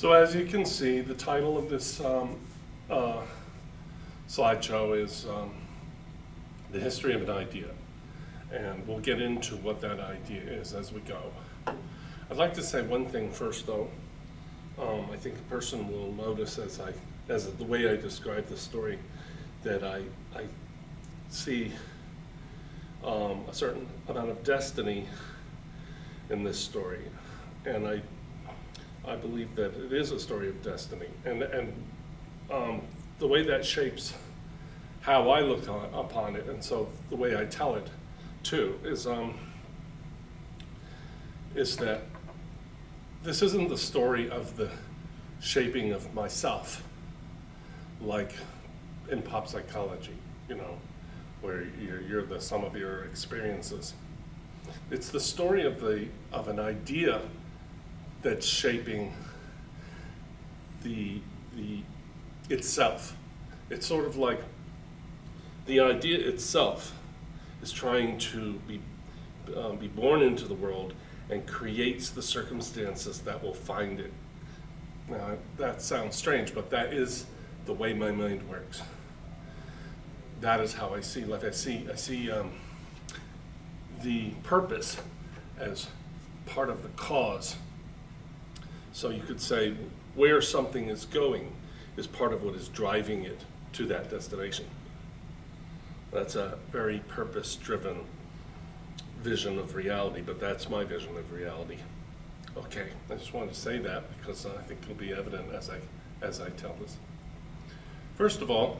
So as you can see, the title of this slideshow is The History of an Idea. And we'll get into what that idea is as we go. I'd like to say one thing first, though. I think a person will notice as the way I describe the story that I see a certain amount of destiny in this story, and I believe that it is a story of destiny, and the way that shapes how I look upon it, and so the way I tell it too is that this isn't the story of the shaping of myself, like in pop psychology, where you're the sum of your experiences. It's the story of an idea that's shaping the itself. It's sort of like the idea itself is trying to be born into the world and creates the circumstances that will find it. Now, that sounds strange, but that is the way my mind works. That is how I see life. I see the purpose as part of the cause. So you could say where something is going is part of what is driving it to that destination. That's a very purpose-driven vision of reality, but that's my vision of reality. Okay, I just wanted to say that because I think it'll be evident as I tell this. First of all,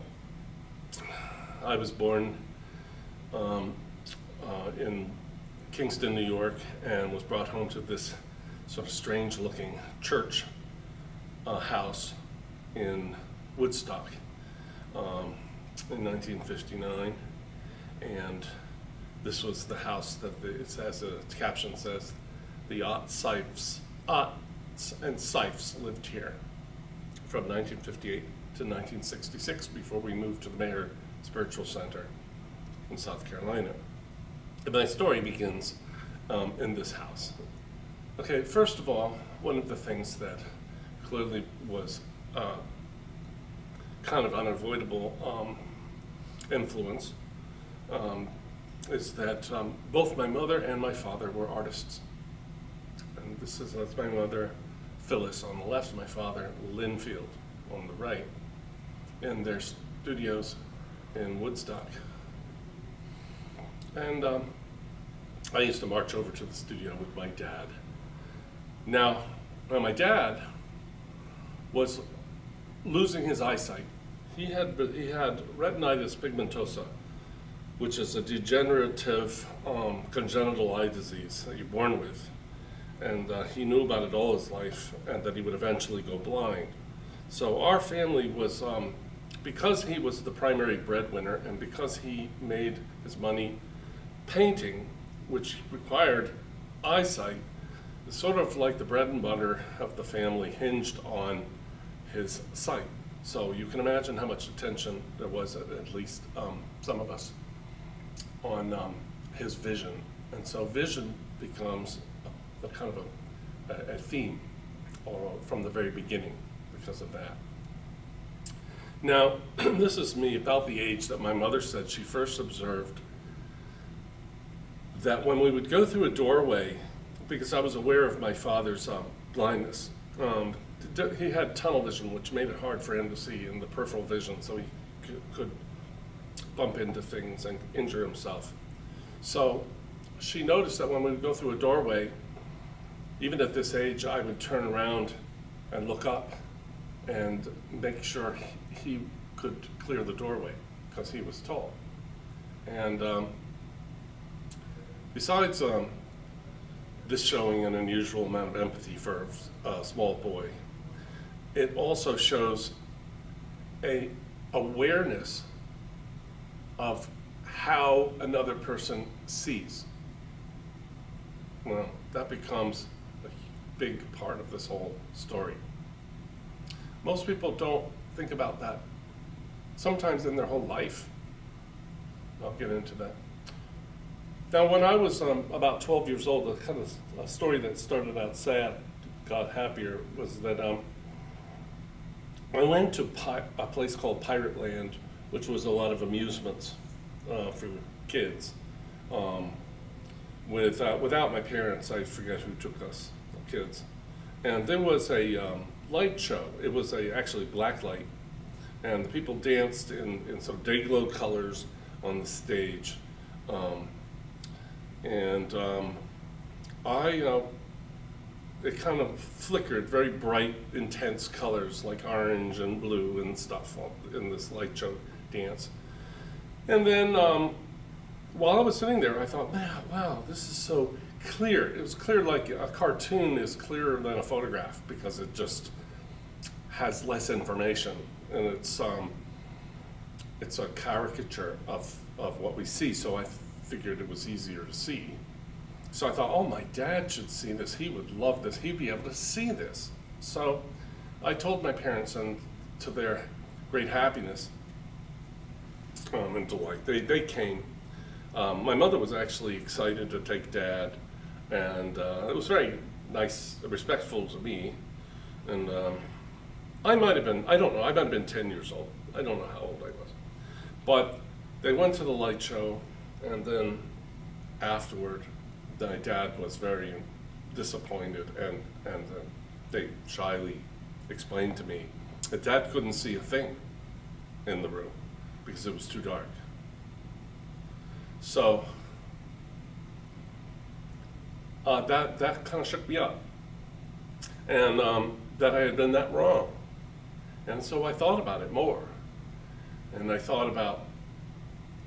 I was born in Kingston, New York, and was brought home to this sort of strange-looking church house in Woodstock in 1959, and this was the house that as the caption says, the Otts and Seifs lived here from 1958 to 1966 before we moved to the Mayer Spiritual Center in South Carolina. And my story begins in this house. Okay, first of all, one of the things that clearly was kind of unavoidable influence is that both my mother and my father were artists. And that's my mother, Phyllis, on the left, my father, Linfield, on the right, in their studios in Woodstock. And I used to march over to the studio with my dad. Now, my dad was losing his eyesight. He had retinitis pigmentosa, which is a degenerative congenital eye disease that you're born with. And he knew about it all his life, and that he would eventually go blind. So our family was, because he was the primary breadwinner, and because he made his money painting, which required eyesight, sort of like the bread and butter of the family hinged on his sight. So you can imagine how much attention there was, at least some of us, on his vision. And so vision becomes a kind of a theme from the very beginning because of that. Now, this is me about the age that my mother said she first observed that when we would go through a doorway, because I was aware of my father's blindness, he had tunnel vision, which made it hard for him to see in the peripheral vision, so he could bump into things and injure himself. So she noticed that when we would go through a doorway, even at this age, I would turn around and look up and make sure he could clear the doorway because he was tall. And besides this showing an unusual amount of empathy for a small boy, it also shows a awareness of how another person sees. Well, that becomes a big part of this whole story. Most people don't think about that sometimes in their whole life. I'll get into that. Now, when I was about 12 years old, a story that started out sad got happier was that I went to a place called Pirate Land, which was a lot of amusements for kids. Without my parents, I forget who took us, the kids. And there was a light show. It was actually black light. And the people danced in some day glow colors on the stage. It kind of flickered, very bright, intense colors like orange and blue and stuff in this light show dance. And then while I was sitting there, I thought, wow, this is so clear. It was clear like a cartoon is clearer than a photograph because it just has less information, and it's a caricature of what we see. So I figured it was easier to see. So I thought, oh, my dad should see this. He would love this. He'd be able to see this. So I told my parents, and to their great happiness and delight, they came. My mother was actually excited to take Dad, and it was very nice, respectful to me. And I might have been, I don't know, I might have been 10 years old. I don't know how old I was. But they went to the light show, and then afterward, my dad was very disappointed, and they shyly explained to me that Dad couldn't see a thing in the room because it was too dark. So that kind of shook me up, and that I had been that wrong. And so I thought about it more, and I thought about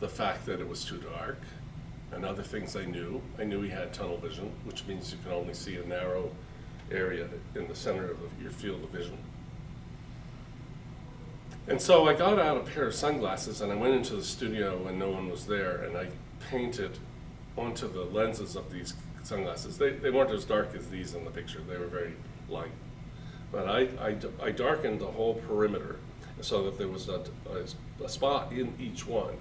the fact that it was too dark, and other things I knew. I knew he had tunnel vision, which means you can only see a narrow area in the center of your field of vision. And so I got out a pair of sunglasses, and I went into the studio when no one was there, and I painted onto the lenses of these sunglasses. They weren't as dark as these in the picture. They were very light. But I darkened the whole perimeter so that there was a spot in each one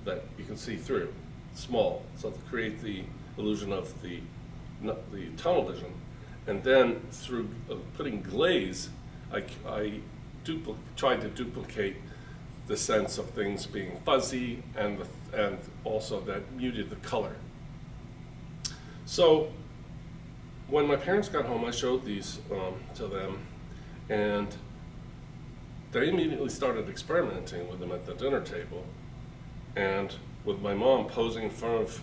that you can see through, small, so to create the illusion of the tunnel vision. And then through putting glaze, I tried to duplicate the sense of things being fuzzy and also that muted the color. So when my parents got home, I showed these to them, and they immediately started experimenting with them at the dinner table, and with my mom posing in front of,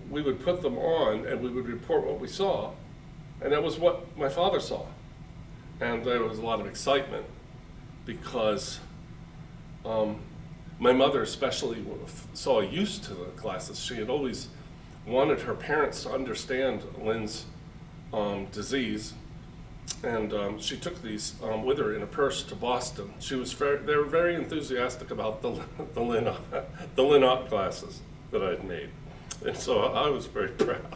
we would put them on and we would report what we saw, and that was what my father saw. And there was a lot of excitement because my mother especially saw use to the classes. She had always wanted her parents to understand Lynn's disease, and she took these with her in a purse to Boston. They were very enthusiastic about the Lynn Art classes that I'd made, and so I was very proud.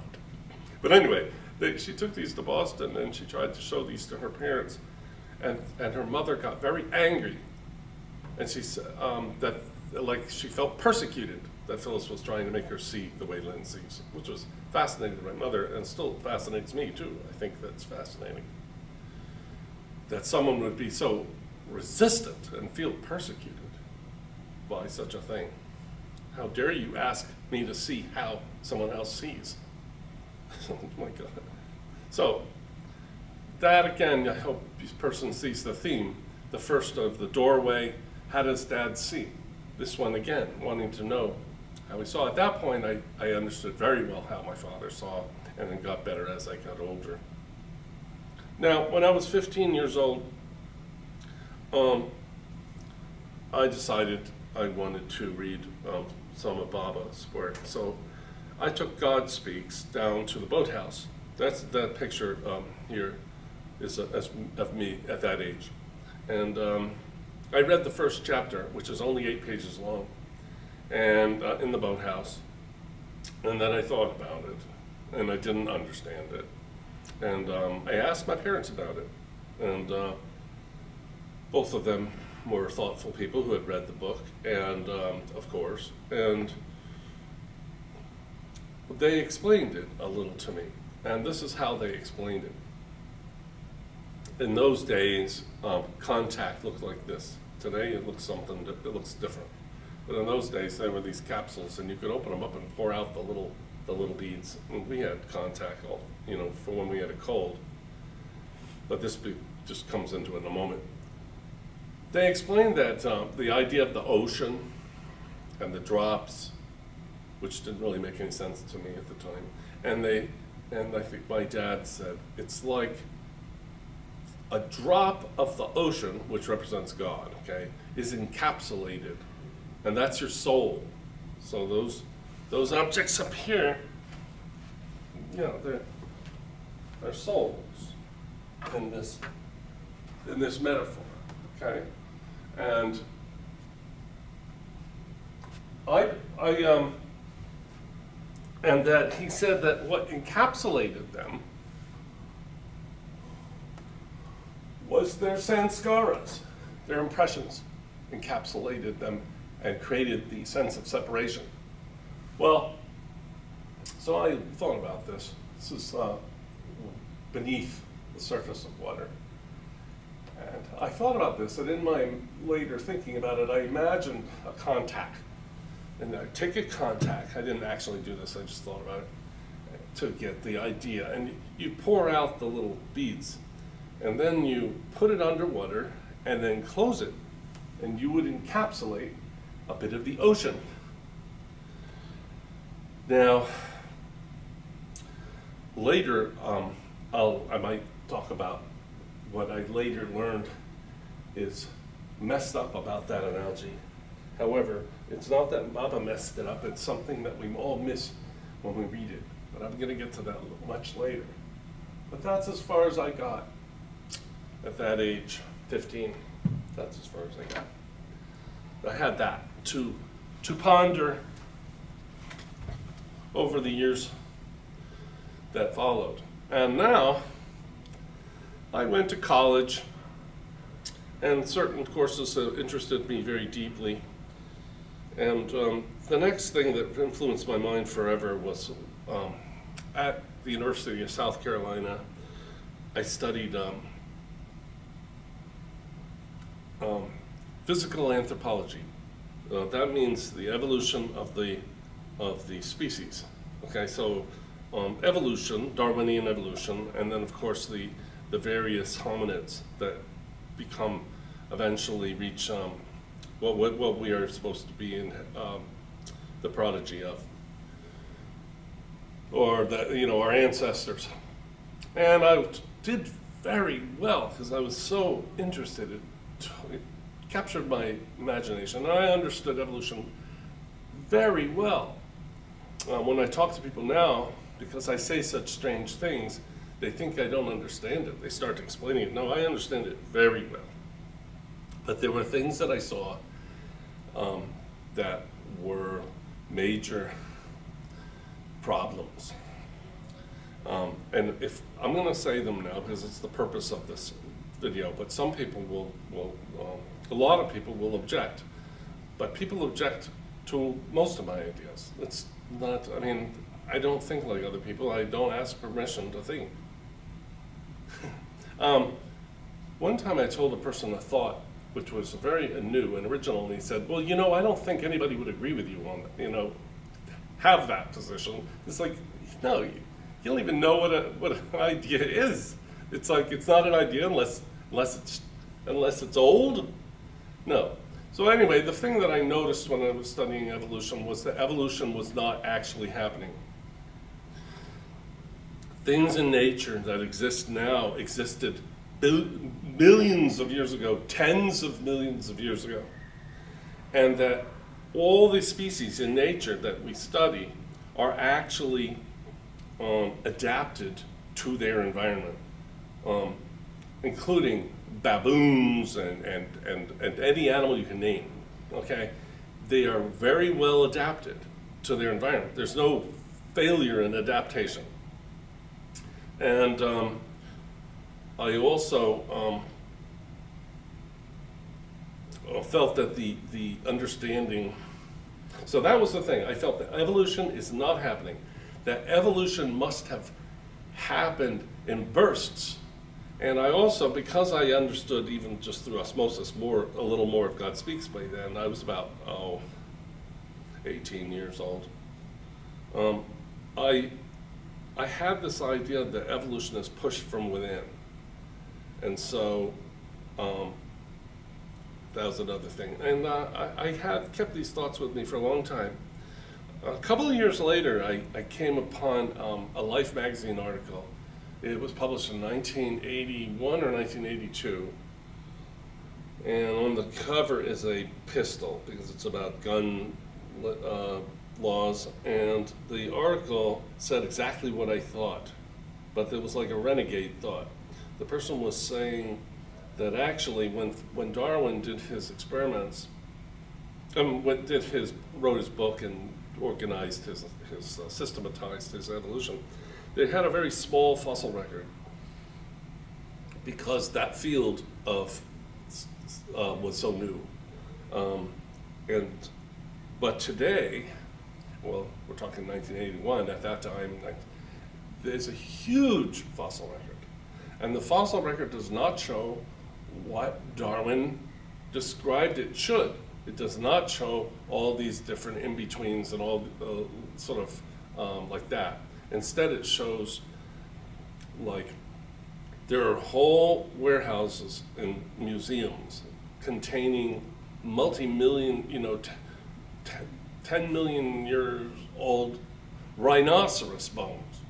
But anyway, she took these to Boston, and she tried to show these to her parents, and her mother got very angry, and she said that she felt persecuted that Phyllis was trying to make her see the way Lynn sees, which was fascinating to my mother, and still fascinates me too. I think that's fascinating that someone would be so resistant and feel persecuted by such a thing. How dare you ask me to see how someone else sees? Oh my God. So that again, I hope this person sees the theme. The first of the doorway, how does Dad see? This one again, wanting to know how he saw. At that point, I understood very well how my father saw, and it got better as I got older. Now, when I was 15 years old, I decided I wanted to read some of Baba's work. So I took God Speaks down to the boathouse. That picture here is of me at that age. And I read the first chapter, which is only 8 pages long, and in the boathouse. And then I thought about it, and I didn't understand it. And I asked my parents about it, and both of them were thoughtful people who had read the book, and of course, and they explained it a little to me, and this is how they explained it. in those days, contact looked like this. Today it looks it looks different. But in those days, there were these capsules, and you could open them up and pour out the little beads. And we had contact, for when we had a cold. But this just comes into it in a moment. They explained that the idea of the ocean and the drops, which didn't really make any sense to me at the time, and I think my dad said it's like a drop of the ocean, which represents God, okay, is encapsulated, and that's your soul. So those objects up here, they're souls in this metaphor, okay, and and that he said that what encapsulated them was their sanskaras, their impressions encapsulated them and created the sense of separation. Well, so I thought about this. This is beneath the surface of water. And I thought about this, and in my later thinking about it, I imagined a contact. And I take a contact, I didn't actually do this, I just thought about it to get the idea. And you pour out the little beads, and then you put it underwater and then close it, and you would encapsulate a bit of the ocean. Now, later, I might talk about what I later learned is messed up about that analogy. However, it's not that Baba messed it up, it's something that we all miss when we read it. But I'm going to get to that much later. But that's as far as I got at that age, 15. That's as far as I got. I had that to ponder over the years that followed. And now, I went to college, and certain courses have interested me very deeply. And the next thing that influenced my mind forever was at the University of South Carolina, I studied physical anthropology. That means the evolution of the species. Okay, so evolution, Darwinian evolution, and then of course the various hominids that eventually reach what we are supposed to be in the prodigy of, or our ancestors. And I did very well because I was so interested. It captured my imagination. And I understood evolution very well. When I talk to people now, because I say such strange things, they think I don't understand it. They start explaining it. No, I understand it very well. But there were things that I saw that were major problems. And if I'm going to say them now because it's the purpose of this video, but some people will a lot of people will object. But people object to most of my ideas. It's not, I don't think like other people. I don't ask permission to think. One time I told a person a thought which was very new and original, and he said, well, I don't think anybody would agree with you on, have that position. It's like, no, you don't even know what an idea is. It's like, it's not an idea unless it's old. No. So anyway, the thing that I noticed when I was studying evolution was that evolution was not actually happening. Things in nature that exist now existed millions of years ago, tens of millions of years ago. And that all the species in nature that we study are actually adapted to their environment, including baboons and any animal you can name, okay? They are very well adapted to their environment. There's no failure in adaptation. And I also felt that the understanding, so that was the thing, I felt that evolution is not happening, that evolution must have happened in bursts, And I also, because I understood even just through osmosis a little more of God Speaks by then, I was about, 18 years old. Um, I, I had this idea that evolution is pushed from within. And so, that was another thing. And I had kept these thoughts with me for a long time. A couple of years later, I came upon a Life magazine article. It was published in 1981 or 1982. And on the cover is a pistol, because it's about gun laws. And the article said exactly what I thought, but it was like a renegade thought. The person was saying that actually when Darwin did his experiments, wrote his book and organized his systematized his evolution, they had a very small fossil record because that field of was so new. But today, well, we're talking 1981. At that time, there's a huge fossil record, and the fossil record does not show what Darwin described it should. It does not show all these different in-betweens and all sort of like that. Instead, it shows like there are whole warehouses and museums containing multi-million, 10 million years old rhinoceros bones.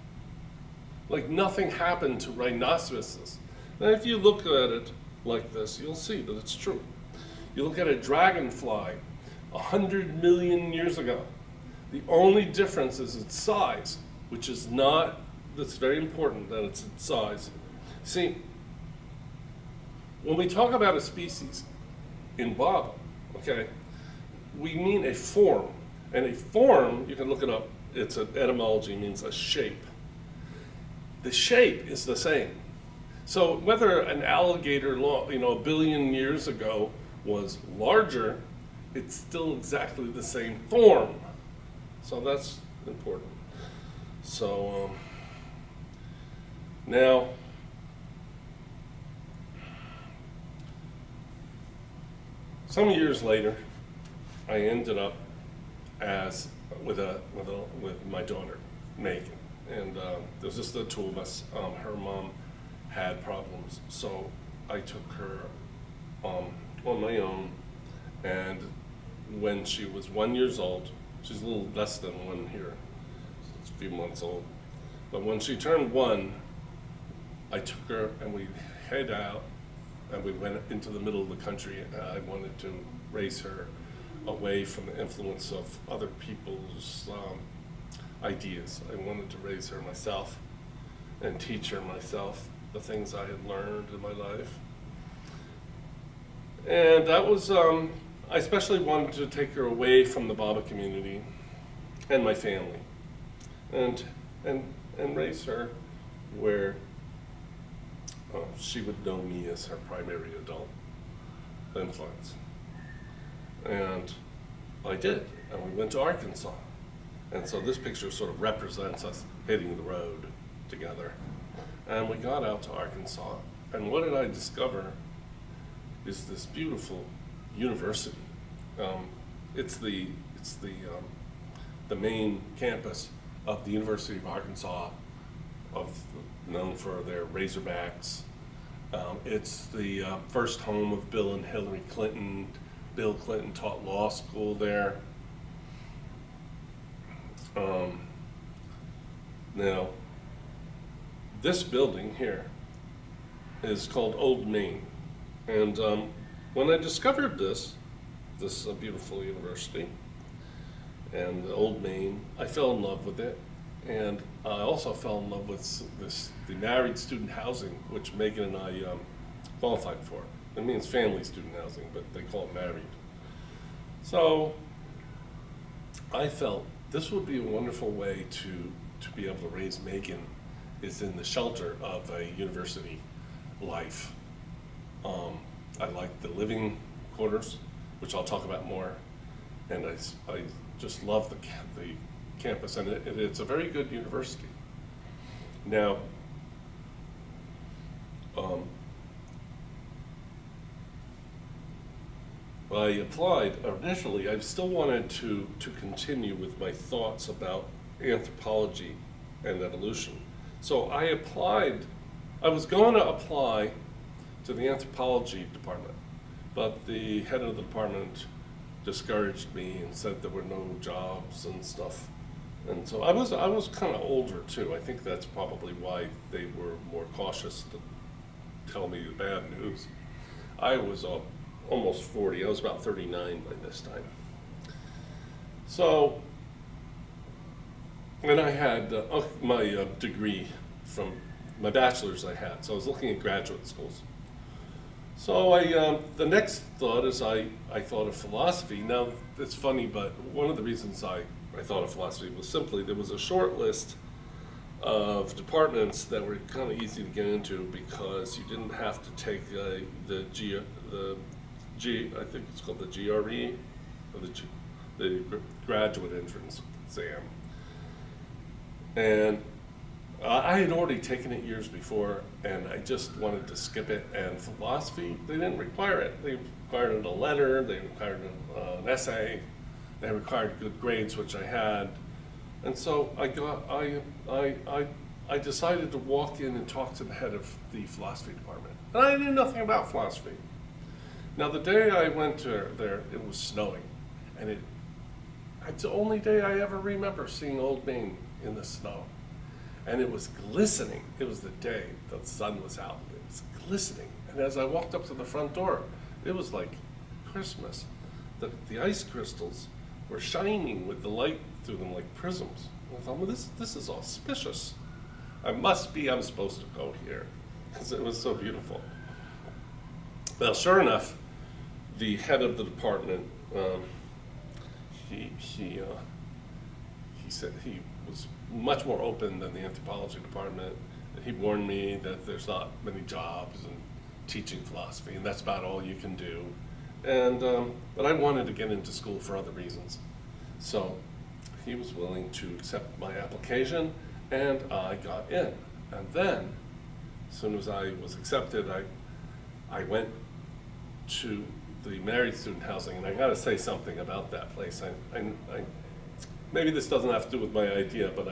Like nothing happened to rhinoceroses. And if you look at it like this, you'll see that it's true. You look at a dragonfly 100 million years ago. The only difference is its size, which is not, that's very important that it's its size. See, when we talk about a species in Baba, okay, we mean a form. And a form, you can look it up, it's an etymology, means a shape. The shape is the same. So whether an alligator, a billion years ago was larger, it's still exactly the same form. So that's important. So now, some years later, I ended up with my daughter, Megan, and there's just the two of us. Her mom had problems, so I took her on my own, and when she was 1 year old, she's a little less than one here, so it's a few months old, but when she turned one, I took her and we head out and we went into the middle of the country. I wanted to raise her away from the influence of other people's ideas. I wanted to raise her myself and teach her myself the things I had learned in my life. And that was, I especially wanted to take her away from the Baba community and my family, and raise her where she would know me as her primary adult influence. And I did, and we went to Arkansas. And so this picture sort of represents us hitting the road together. And we got out to Arkansas, and what did I discover is this beautiful university. It's the main campus of the University of Arkansas, known for their Razorbacks. It's the first home of Bill and Hillary Clinton. Bill Clinton taught law school there. Now, this building here is called Old Main. And when I discovered this beautiful university and the Old Main, I fell in love with it. And I also fell in love with the married student housing, which Megan and I qualified for. It means family student housing, but they call it married. So I felt this would be a wonderful way to be able to raise Megan, is in the shelter of a university life. I like the living quarters, which I'll talk about more, and I just love the campus, and it's a very good university. Now, um, I applied initially. I still wanted to continue with my thoughts about anthropology and evolution. So I applied. I was going to apply to the anthropology department, but the head of the department discouraged me and said there were no jobs and stuff. And so I was kind of older too. I think that's probably why they were more cautious to tell me the bad news. I was almost 40. I was about 39 by this time. So, and I had my degree from my bachelor's I had. So I was looking at graduate schools. So the next thought is I thought of philosophy. Now, it's funny, but one of the reasons I thought of philosophy was simply there was a short list of departments that were kind of easy to get into because you didn't have to take I think it's called the GRE, or the graduate entrance exam. And I had already taken it years before, and I just wanted to skip it. And philosophy, they didn't require it. They required a letter, they required an essay, they required good grades, which I had. And so I decided to walk in and talk to the head of the philosophy department. And I knew nothing about philosophy. Now, the day I went there, it was snowing. And it's the only day I ever remember seeing Old Main in the snow. And it was glistening. It was the day the sun was out. It was glistening. And as I walked up to the front door, it was like Christmas. The ice crystals were shining with the light through them like prisms. And I thought, well, this is auspicious. I'm supposed to go here, because it was so beautiful. Well, sure enough, the head of the department, he said he was much more open than the anthropology department. He warned me that there's not many jobs in teaching philosophy, and that's about all you can do. And but I wanted to get into school for other reasons, so he was willing to accept my application, and I got in. And then, as soon as I was accepted, I went to the married student housing, and I got to say something about that place. I maybe this doesn't have to do with my idea, but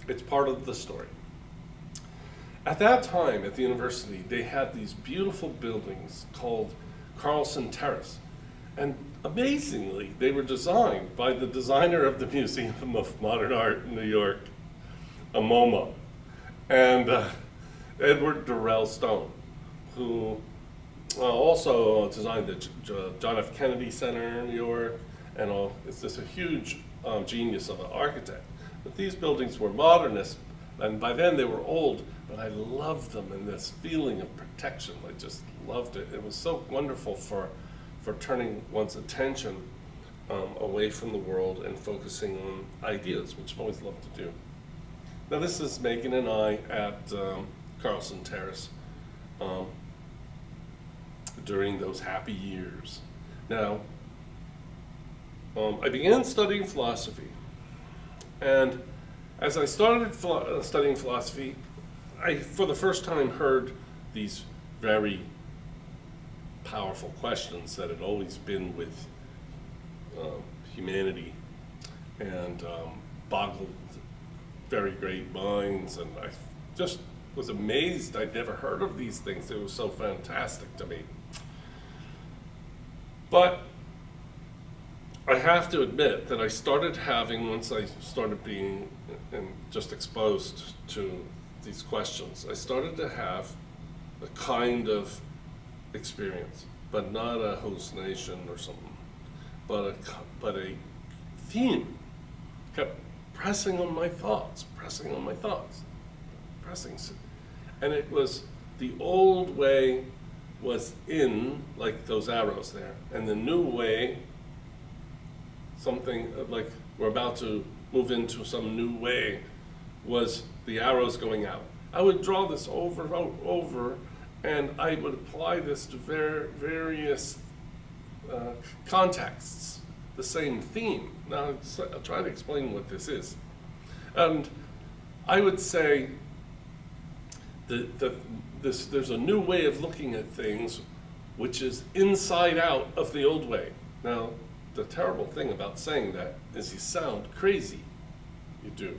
it's part of the story. At that time, at the university, they had these beautiful buildings called Carlson Terrace. And amazingly, they were designed by the designer of the Museum of Modern Art in New York, MoMA, and Edward Durrell Stone, who also designed the John F. Kennedy Center in New York, and it's just a huge genius of an architect. But these buildings were modernist, and by then they were old, but I loved them, and this feeling of protection, I just loved it. It was so wonderful for turning one's attention away from the world and focusing on ideas, which I've always loved to do. Now, this is Megan and I at Carlson Terrace during those happy years. Now, I began studying philosophy, and as I started studying philosophy, I, for the first time, heard these very powerful questions that had always been with humanity and boggled very great minds, and I just was amazed. I'd never heard of these things. They were so fantastic to me. But I have to admit that I started having, once I started being just exposed to these questions, I started to have a kind of experience, but not a hallucination or something, but a theme kept pressing on my thoughts, and it was the old way was in, like those arrows there, and the new way, something like we're about to move into some new way, was the arrows going out. I would draw this over, and I would apply this to various contexts, the same theme. Now, I'll try to explain what this is. And I would say there's a new way of looking at things, which is inside out of the old way. Now, the terrible thing about saying that is you sound crazy. You do.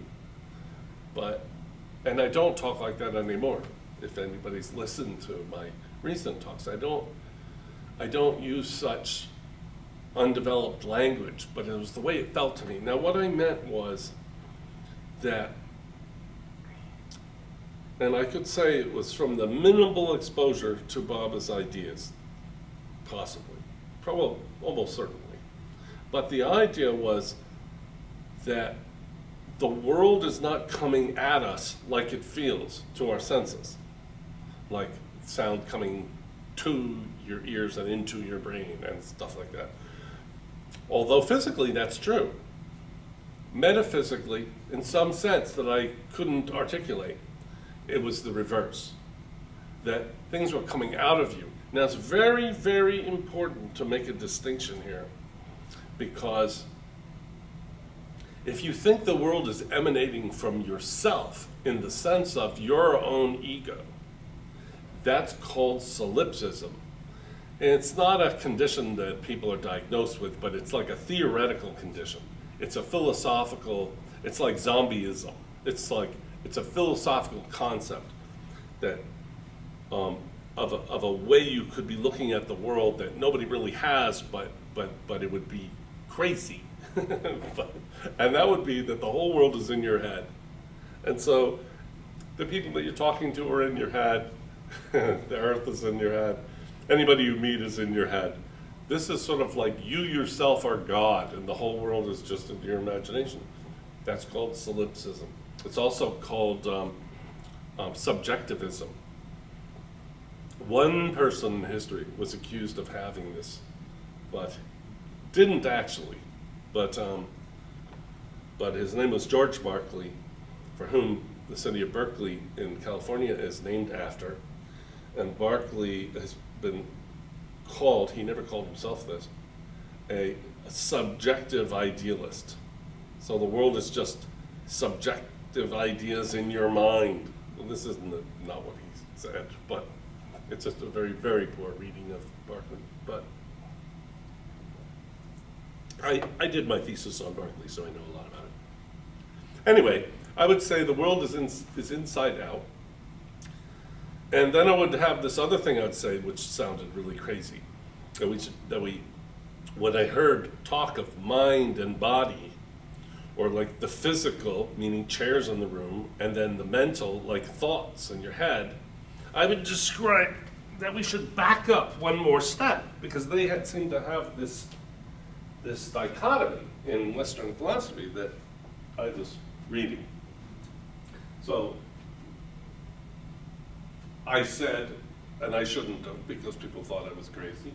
And I don't talk like that anymore. If anybody's listened to my recent talks, I don't use such undeveloped language, but it was the way it felt to me. Now, what I meant was that, and I could say it was from the minimal exposure to Baba's ideas, possibly, probably, almost certainly. But the idea was that the world is not coming at us like it feels to our senses, like sound coming to your ears and into your brain and stuff like that. Although physically that's true. Metaphysically, in some sense that I couldn't articulate, it was the reverse. That things were coming out of you. Now it's very, very important to make a distinction here, because if you think the world is emanating from yourself in the sense of your own ego, that's called solipsism. And it's not a condition that people are diagnosed with, but it's like a theoretical condition. It's a philosophical, it's like zombieism. It's a philosophical concept that of a way you could be looking at the world that nobody really has, but it would be crazy. And that would be that the whole world is in your head. And so the people that you're talking to are in your head. The earth is in your head. Anybody you meet is in your head. This is sort of like you yourself are God and the whole world is just in your imagination. That's called solipsism. It's also called subjectivism. One person in history was accused of having this, but didn't actually. But his name was George Berkeley, for whom the city of Berkeley in California is named after. And Berkeley has been called, he never called himself this, a subjective idealist. So the world is just subjective ideas in your mind. Well, this isn't not what he said, but it's just a very, very poor reading of Berkeley. But I did my thesis on Berkeley, so I know a lot about it. Anyway, I would say the world is inside out. And then I would have this other thing I would say, which sounded really crazy, when I heard talk of mind and body, or like the physical, meaning chairs in the room, and then the mental, like thoughts in your head, I would describe that we should back up one more step, because they seem to have this dichotomy in Western philosophy that I was reading. So I said, and I shouldn't have because people thought I was crazy.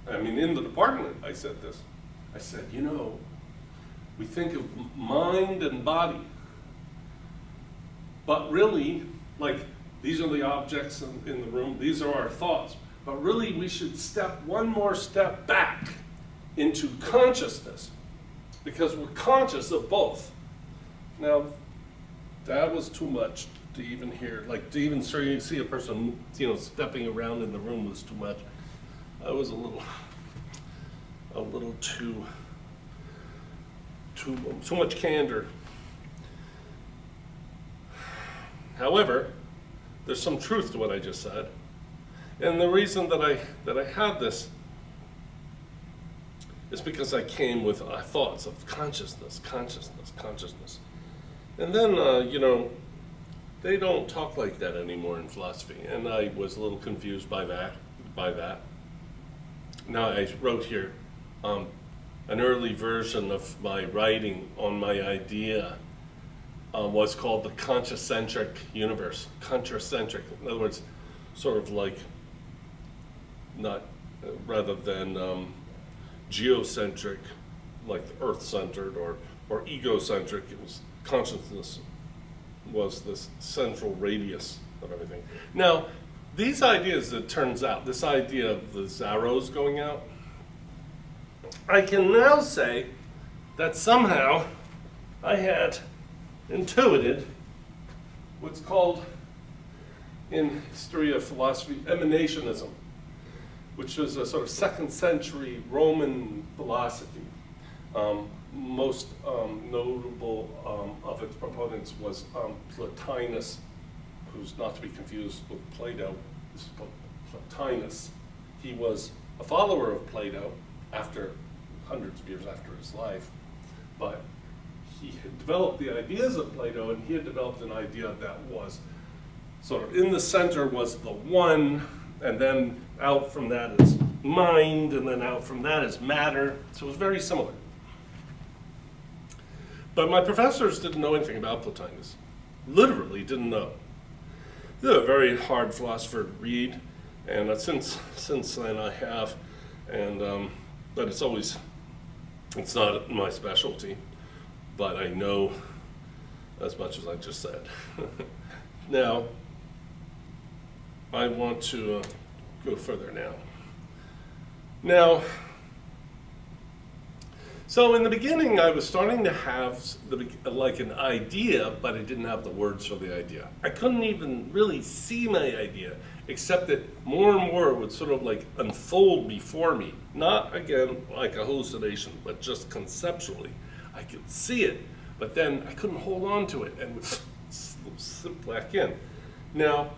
I mean, in the department, I said this. I said, we think of mind and body, but really, like, these are the objects in the room, these are our thoughts, but really we should step one more step back into consciousness, because we're conscious of both. Now, that was too much to even hear, like to even see a person, stepping around in the room was too much. I was a little too much candor. However, there's some truth to what I just said, and the reason that I had this is because I came with thoughts of consciousness, and then they don't talk like that anymore in philosophy, and I was a little confused by that. Now I wrote here an early version of my writing on my idea was called the consciocentric universe. Consciocentric, in other words, sort of like not rather than geocentric, like earth-centered, or egocentric. It was consciousness was this central radius of everything. Now, these ideas, it turns out, this idea of the arrows going out, I can now say that somehow I had intuited what's called in history of philosophy, emanationism, which was a sort of 2nd century Roman philosophy. Most notable of its proponents was Plotinus, who's not to be confused with Plato. This is Plotinus. He was a follower of Plato after hundreds of years after his life, but he had developed the ideas of Plato, and he had developed an idea that was sort of in the center was the one, and then out from that is mind, and then out from that is matter. So it was very similar. But my professors didn't know anything about Plotinus. Literally didn't know. He's a very hard philosopher to read, and since then I have, and but it's not my specialty, but I know as much as I just said. Now, I want to go further now. So in the beginning, I was starting to have like an idea, but I didn't have the words for the idea. I couldn't even really see my idea, except that more and more it would sort of like unfold before me. Not, again, like a hallucination, but just conceptually. I could see it, but then I couldn't hold on to it and would slip back in. Now,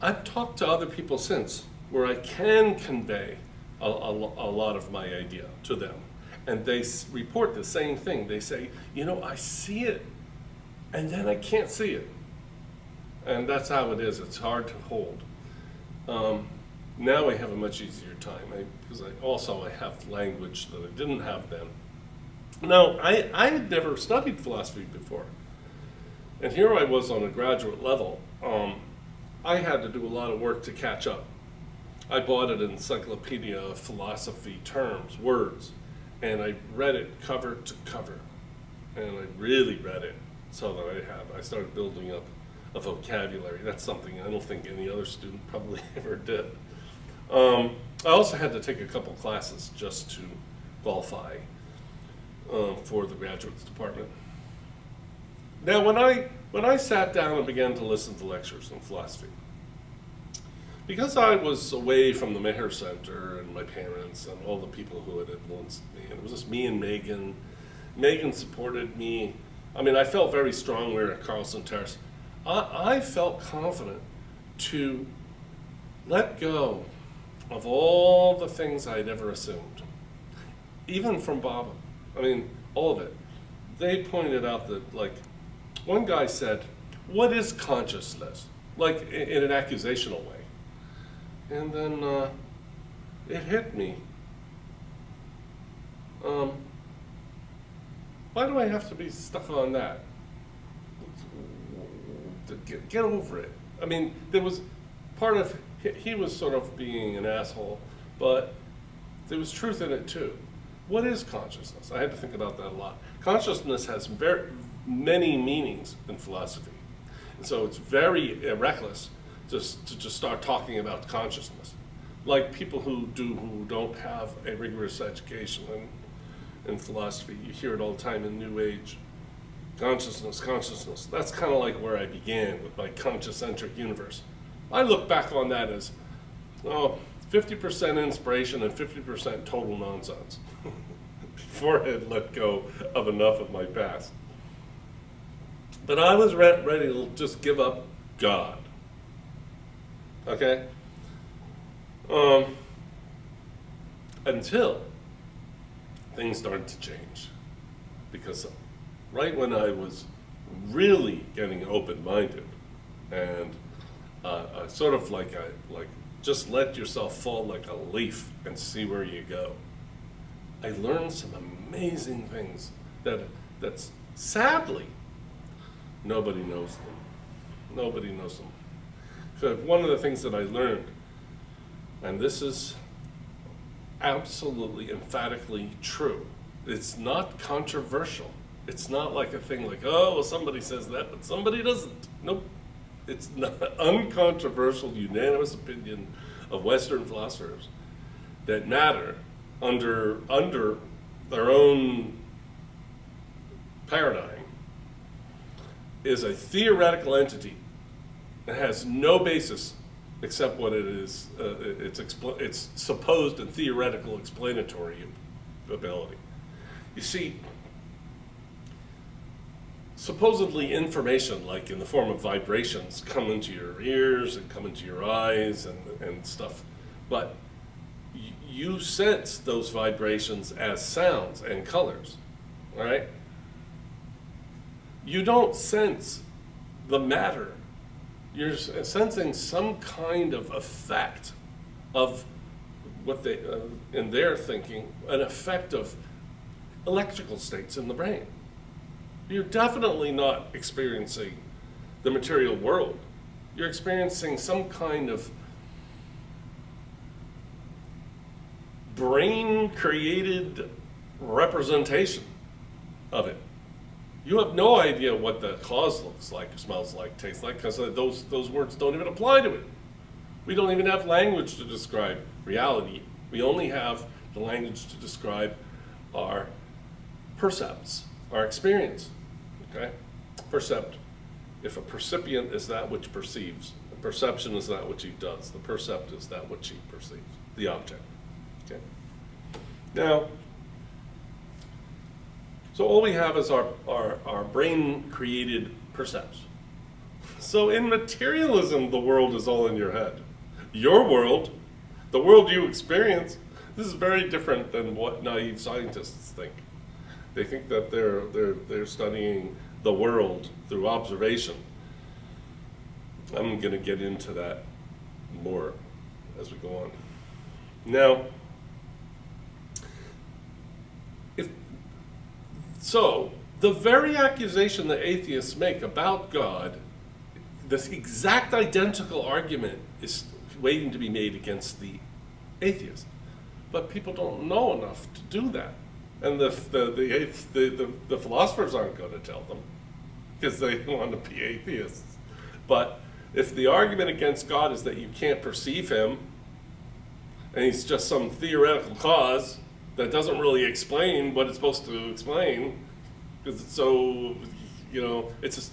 I've talked to other people since where I can convey a lot of my idea to them. And they report the same thing. They say, I see it, and then I can't see it. And that's how it is. It's hard to hold. Now I have a much easier time because I have language that I didn't have then. Now, I had never studied philosophy before. And here I was on a graduate level. I had to do a lot of work to catch up. I bought an encyclopedia of philosophy terms, words, and I read it cover to cover. And I really read it so that I started building up a vocabulary. That's something I don't think any other student probably ever did. I also had to take a couple classes just to qualify for the graduates department. Now, when I sat down and began to listen to lectures on philosophy, because I was away from the Meher Center and my parents and all the people who had influenced me, and it was just me and Megan. Megan supported me. I mean, I felt very strongly at Carlson Terrace. I felt confident to let go of all the things I'd ever assumed, even from Baba. I mean, all of it. They pointed out that, like, one guy said, "What is consciousness?" Like in an accusational way. And then it hit me. Why do I have to be stuck on that? Get over it. I mean, there was part of, he was sort of being an asshole, but there was truth in it too. What is consciousness? I had to think about that a lot. Consciousness has very many meanings in philosophy. And so it's very reckless to just start talking about consciousness. Like people who don't have a rigorous education in philosophy. You hear it all the time in New Age. Consciousness. That's kind of like where I began with my conscious-centric universe. I look back on that as, 50% inspiration and 50% total nonsense. Before I had let go of enough of my past. But I was ready to just give up God. Okay? Until things started to change. Because right when I was really getting open-minded and sort of like just let yourself fall like a leaf and see where you go, I learned some amazing things that's sadly nobody knows them. Nobody knows them. So one of the things that I learned, and this is absolutely emphatically true, it's not controversial. It's not like a thing like, oh, well, somebody says that, but somebody doesn't. Nope. It's not uncontroversial, unanimous opinion of Western philosophers that matter under their own paradigm is a theoretical entity It has no basis except what it is, it's supposed and theoretical explanatory ability. You see, supposedly information, like in the form of vibrations, come into your ears and come into your eyes and stuff, but you sense those vibrations as sounds and colors, all right? You don't sense the matter. You're sensing some kind of effect of what they, in their thinking, an effect of electrical states in the brain. You're definitely not experiencing the material world. You're experiencing some kind of brain-created representation of it. You have no idea what the cause looks like, smells like, tastes like, because those words don't even apply to it. We don't even have language to describe reality. We only have the language to describe our percepts, our experience. Okay? Percept. If a percipient is that which perceives, the perception is that which he does. The percept is that which he perceives, the object. Okay? Now, so all we have is our brain-created percepts. So in materialism, the world is all in your head. Your world, the world you experience, this is very different than what naive scientists think. They think that they're studying the world through observation. I'm going to get into that more as we go on. Now, so the very accusation that atheists make about God, this exact identical argument is waiting to be made against the atheist. But people don't know enough to do that. And the philosophers aren't going to tell them because they want to be atheists. But if the argument against God is that you can't perceive him and he's just some theoretical cause that doesn't really explain what it's supposed to explain, because it's so, it's just,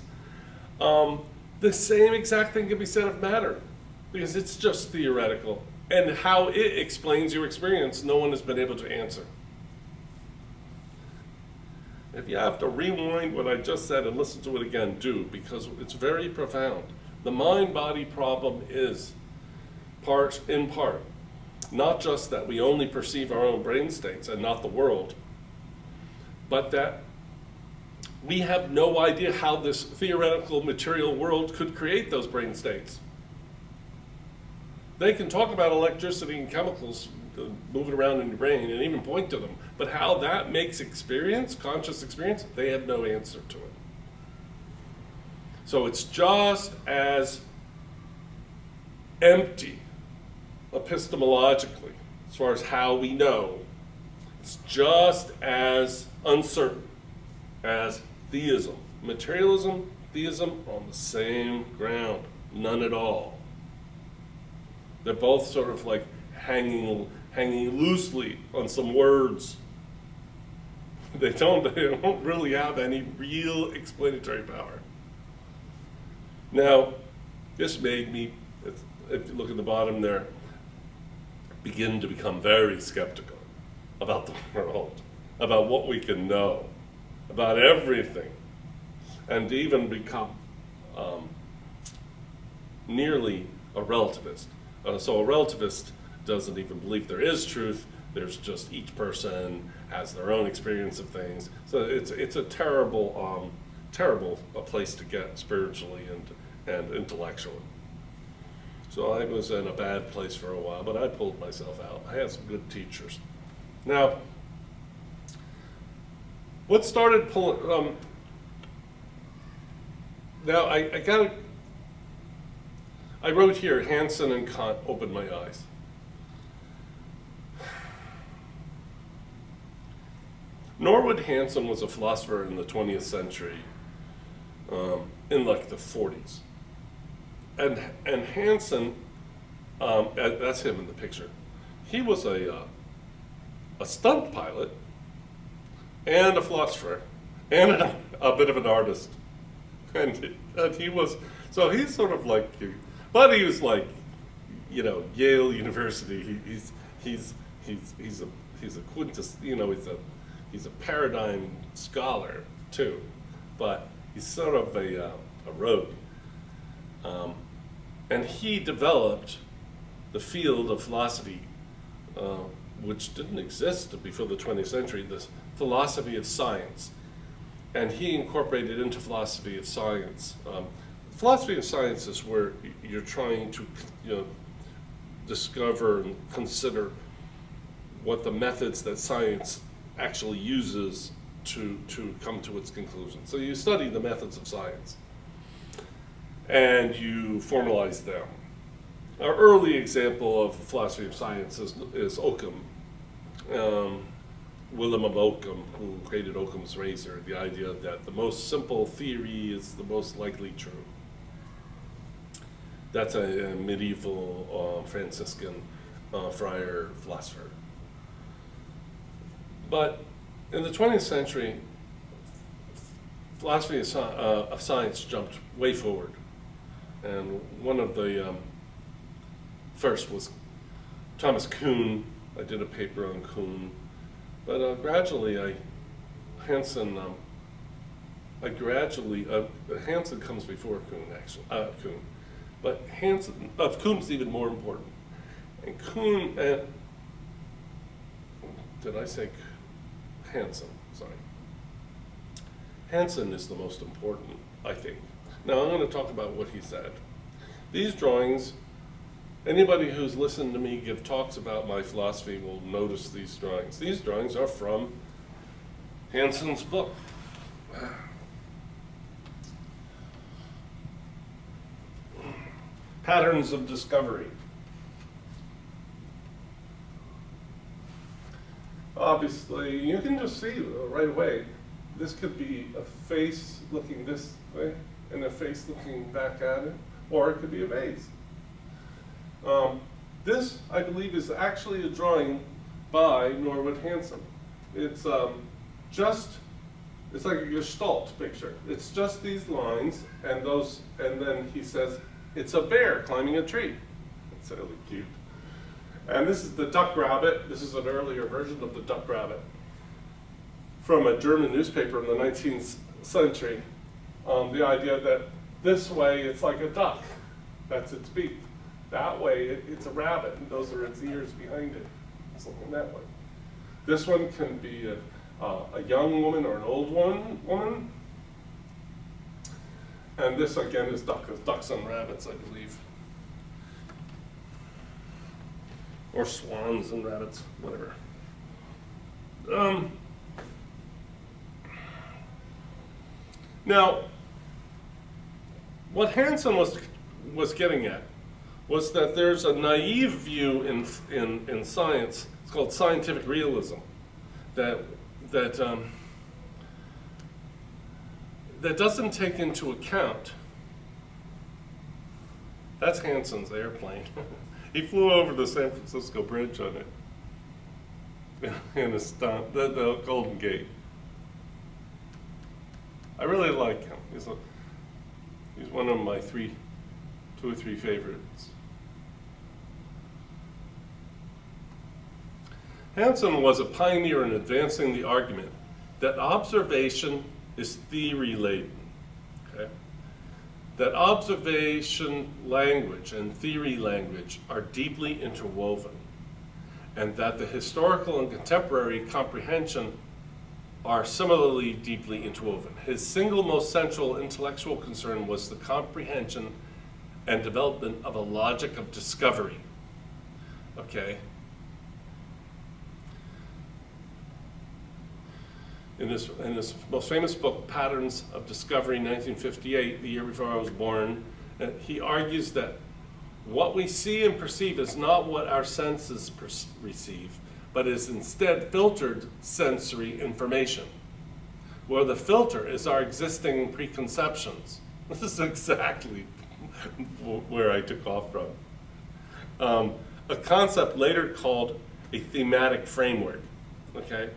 the same exact thing can be said of matter, because it's just theoretical. And how it explains your experience, no one has been able to answer. If you have to rewind what I just said and listen to it again, do, because it's very profound. The mind-body problem is in part, not just that we only perceive our own brain states and not the world, but that we have no idea how this theoretical material world could create those brain states. They can talk about electricity and chemicals moving around in your brain and even point to them, but how that makes experience, conscious experience, they have no answer to it. So it's just as empty epistemologically, as far as how we know, it's just as uncertain as theism. Materialism, theism are on the same ground, none at all. They're both sort of like hanging loosely on some words. They don't really have any real explanatory power. Now, this made me, if you look at the bottom there, begin to become very skeptical about the world, about what we can know, about everything, and to even become nearly a relativist. So a relativist doesn't even believe there is truth. There's just each person has their own experience of things. So it's a terrible place to get spiritually and intellectually. So I was in a bad place for a while, but I pulled myself out. I had some good teachers. Now, what started pulling? Now I wrote here, Hansen and Kant opened my eyes. Norwood Hansen was a philosopher in the 20th century, in like the 40s. And Hansen, that's him in the picture. He was a stunt pilot and a philosopher and a bit of an artist. And he was So he's sort of like, but he was like, Yale University. He's a quintus. He's a paradigm scholar too, but he's sort of a rogue. And he developed the field of philosophy, which didn't exist before the 20th century, this philosophy of science. And he incorporated into philosophy of science. Philosophy of science is where you're trying to discover and consider what the methods that science actually uses to come to its conclusion. So you study the methods of science and you formalize them. Our early example of philosophy of science is Occam, Willem of Occam, who created Occam's razor, the idea that the most simple theory is the most likely true. That's a medieval Franciscan friar philosopher. But in the 20th century, philosophy of science jumped way forward. And one of the first was Thomas Kuhn. I did a paper on Kuhn. But gradually, Hansen comes before Kuhn, actually, Kuhn. But Kuhn's even more important. And Kuhn, did I say Hansen? Sorry. Hansen is the most important, I think. Now I'm going to talk about what he said. These drawings, anybody who's listened to me give talks about my philosophy will notice these drawings. These drawings are from Hansen's book. Patterns of Discovery. Obviously, you can just see right away, this could be a face looking this way and a face looking back at it, or it could be a vase. This, I believe, is actually a drawing by Norwood Hansen. It's it's like a Gestalt picture. It's just these lines and then he says, it's a bear climbing a tree. It's really cute. And this is the duck rabbit. This is an earlier version of the duck rabbit from a German newspaper in the 19th century. The idea that this way it's like a duck. That's its beak. That way it's a rabbit, and those are its ears behind it. It's looking that way. This one can be a young woman or an old woman. And this again is ducks and rabbits, I believe. Or swans and rabbits, whatever. Now, what Hansen was getting at was that there's a naive view in science. It's called scientific realism, that doesn't take into account. That's Hansen's airplane. He flew over the San Francisco Bridge on it in a stunt, the Golden Gate. I really like him. He's one of my two or three favorites. Hansen was a pioneer in advancing the argument that observation is theory-laden. Okay? That observation language and theory language are deeply interwoven, and that the historical and contemporary comprehension are similarly deeply interwoven. His single most central intellectual concern was the comprehension and development of a logic of discovery. Okay? In his most famous book, Patterns of Discovery, 1958, the year before I was born, he argues that what we see and perceive is not what our senses receive, but is instead filtered sensory information, where the filter is our existing preconceptions. This is exactly where I took off from. A concept later called a thematic framework, okay?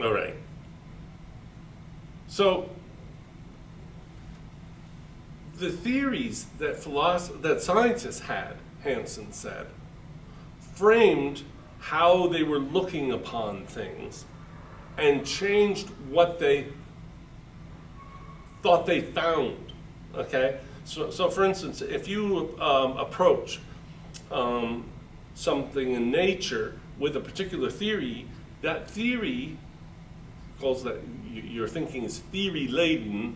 All right. So the theories that that scientists had, Hansen said, framed how they were looking upon things and changed what they thought they found. Okay. So for instance, if you approach something in nature with a particular theory, that theory calls that your thinking is theory laden.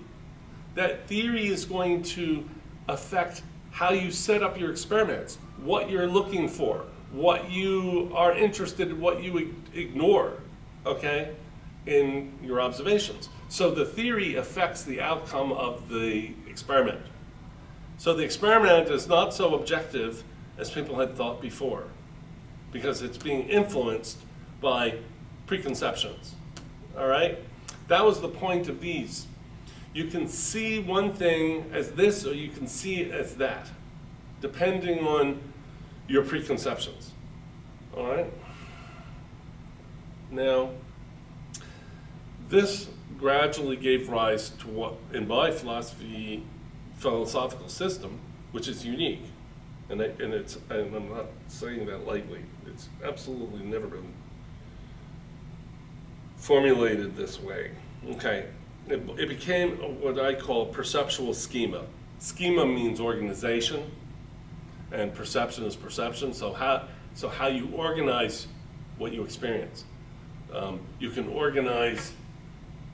That theory is going to affect how you set up your experiments, what you're looking for, what you are interested in, what you ignore, okay, in your observations. So the theory affects the outcome of the experiment. So the experiment is not so objective as people had thought before, because it's being influenced by preconceptions. All right? That was the point of these. You can see one thing as this, or you can see it as that, depending on your preconceptions. All right? Now, this gradually gave rise to what, in my philosophical system, which is unique. And I'm not saying that lightly. It's absolutely never been formulated this way. Okay, it became what I call perceptual schema. Schema means organization, and perception is perception. So how you organize what you experience. You can organize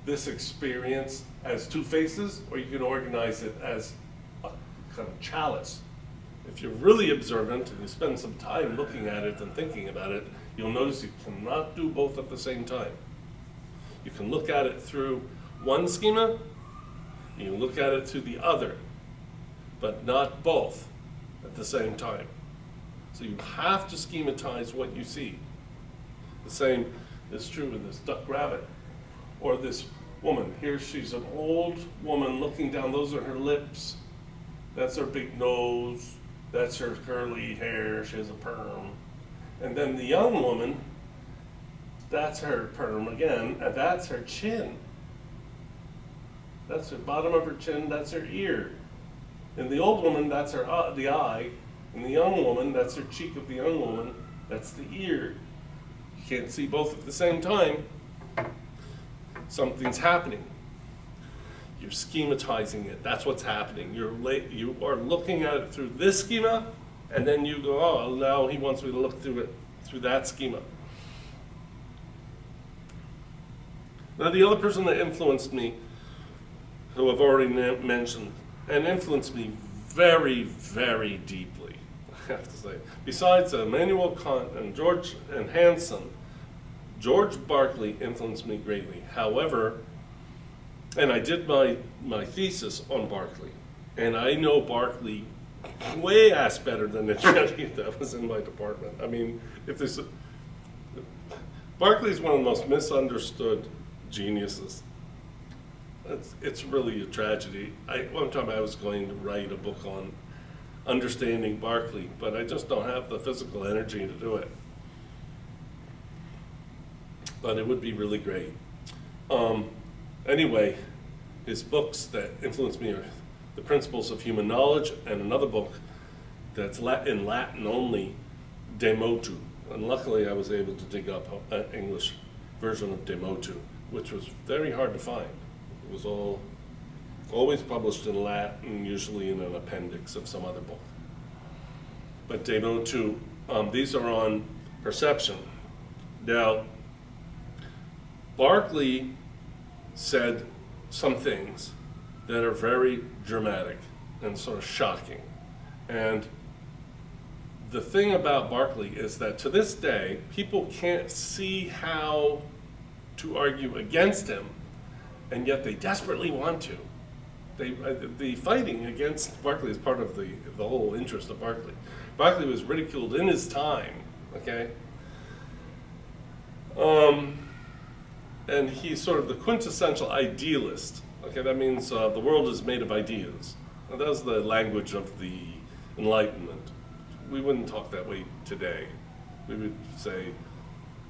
this experience as two faces, or you can organize it as a kind of chalice. If you're really observant and you spend some time looking at it and thinking about it, you'll notice you cannot do both at the same time. You can look at it through one schema, you can look at it through the other, but not both at the same time. So you have to schematize what you see. The same is true with this duck rabbit, or this woman. Here she's an old woman looking down, those are her lips, that's her big nose, that's her curly hair, she has a perm. And then the young woman, that's her perm again, and that's her chin. That's the bottom of her chin, that's her ear. And the old woman, that's her the eye. And the young woman, that's her cheek of the young woman, that's the ear. You can't see both at the same time. Something's happening. You're schematizing it. That's what's happening. You are looking at it through this schema, and then you go, oh, now he wants me to look through it through that schema. Now, the other person that influenced me, who I've already mentioned, and influenced me very, very deeply, I have to say, besides Immanuel Kant and George and Hansen, George Berkeley influenced me greatly. However, and I did my thesis on Berkeley, and I know Berkeley way ass better than anybody that was in my department. I mean, Berkeley is one of the most misunderstood geniuses. It's really a tragedy. One time I was going to write a book on understanding Berkeley, but I just don't have the physical energy to do it. But it would be really great. Anyway, his books that influenced me are The Principles of Human Knowledge, and another book that's in Latin only, De Motu. And luckily I was able to dig up an English version of De Motu, which was very hard to find. It was always published in Latin, usually in an appendix of some other book. But De Motu, these are on perception. Now, Berkeley said some things that are very dramatic and sort of shocking. And the thing about Berkeley is that to this day, people can't see how to argue against him, and yet they desperately want to. The fighting against Berkeley is part of the whole interest of Berkeley. Berkeley was ridiculed in his time, okay? And he's sort of the quintessential idealist. Okay, that means the world is made of ideas. And that was the language of the Enlightenment. We wouldn't talk that way today. We would say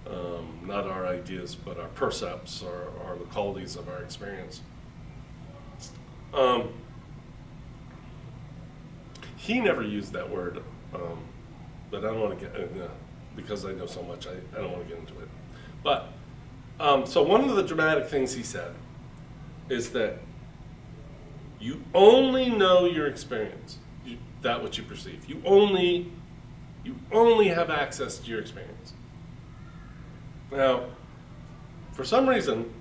not our ideas, but our percepts or the qualities of our experience. He never used that word, but I don't want to get, because I know so much, I don't want to get into it. But, so one of the dramatic things he said is that you only know your experience, that which you perceive. You only have access to your experience. Now, for some reason,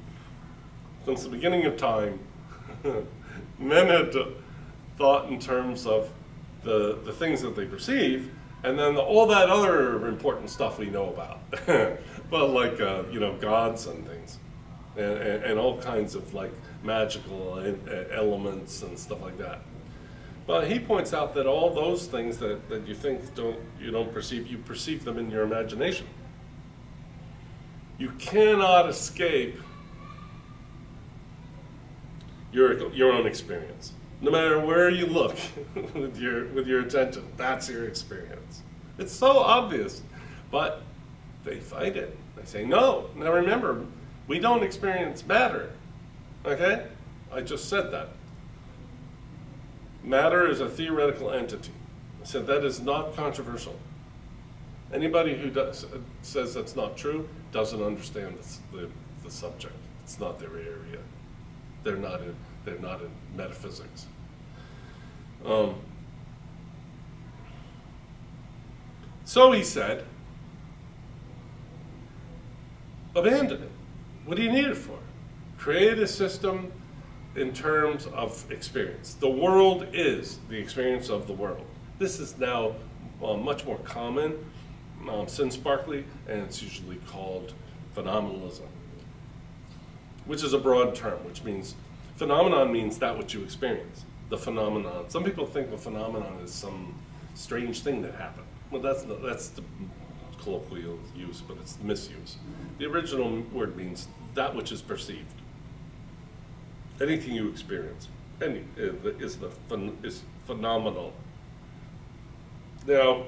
since the beginning of time, men had thought in terms of the things that they perceive, and then all that other important stuff we know about. Well, like, gods and things, and all kinds of like magical elements and stuff like that. But he points out that all those things that you think you don't perceive, you perceive them in your imagination. You cannot escape your own experience. No matter where you look with your attention, that's your experience. It's so obvious, but they fight it. They say, no. Now remember, we don't experience matter, okay? I just said that. Matter is a theoretical entity. I said that is not controversial. Anybody who says that's not true doesn't understand the subject. It's not their area. They're not in metaphysics. So he said, abandon it. What do you need it for? Create a system in terms of experience. The world is the experience of the world. This is now much more common since Berkeley, and it's usually called phenomenalism, which is a broad term, which means phenomenon means that which you experience. The phenomenon. Some people think of a phenomenon as some strange thing that happened. Well, that's the colloquial use, but it's misuse. The original word means that which is perceived. Anything you experience is phenomenal. Now,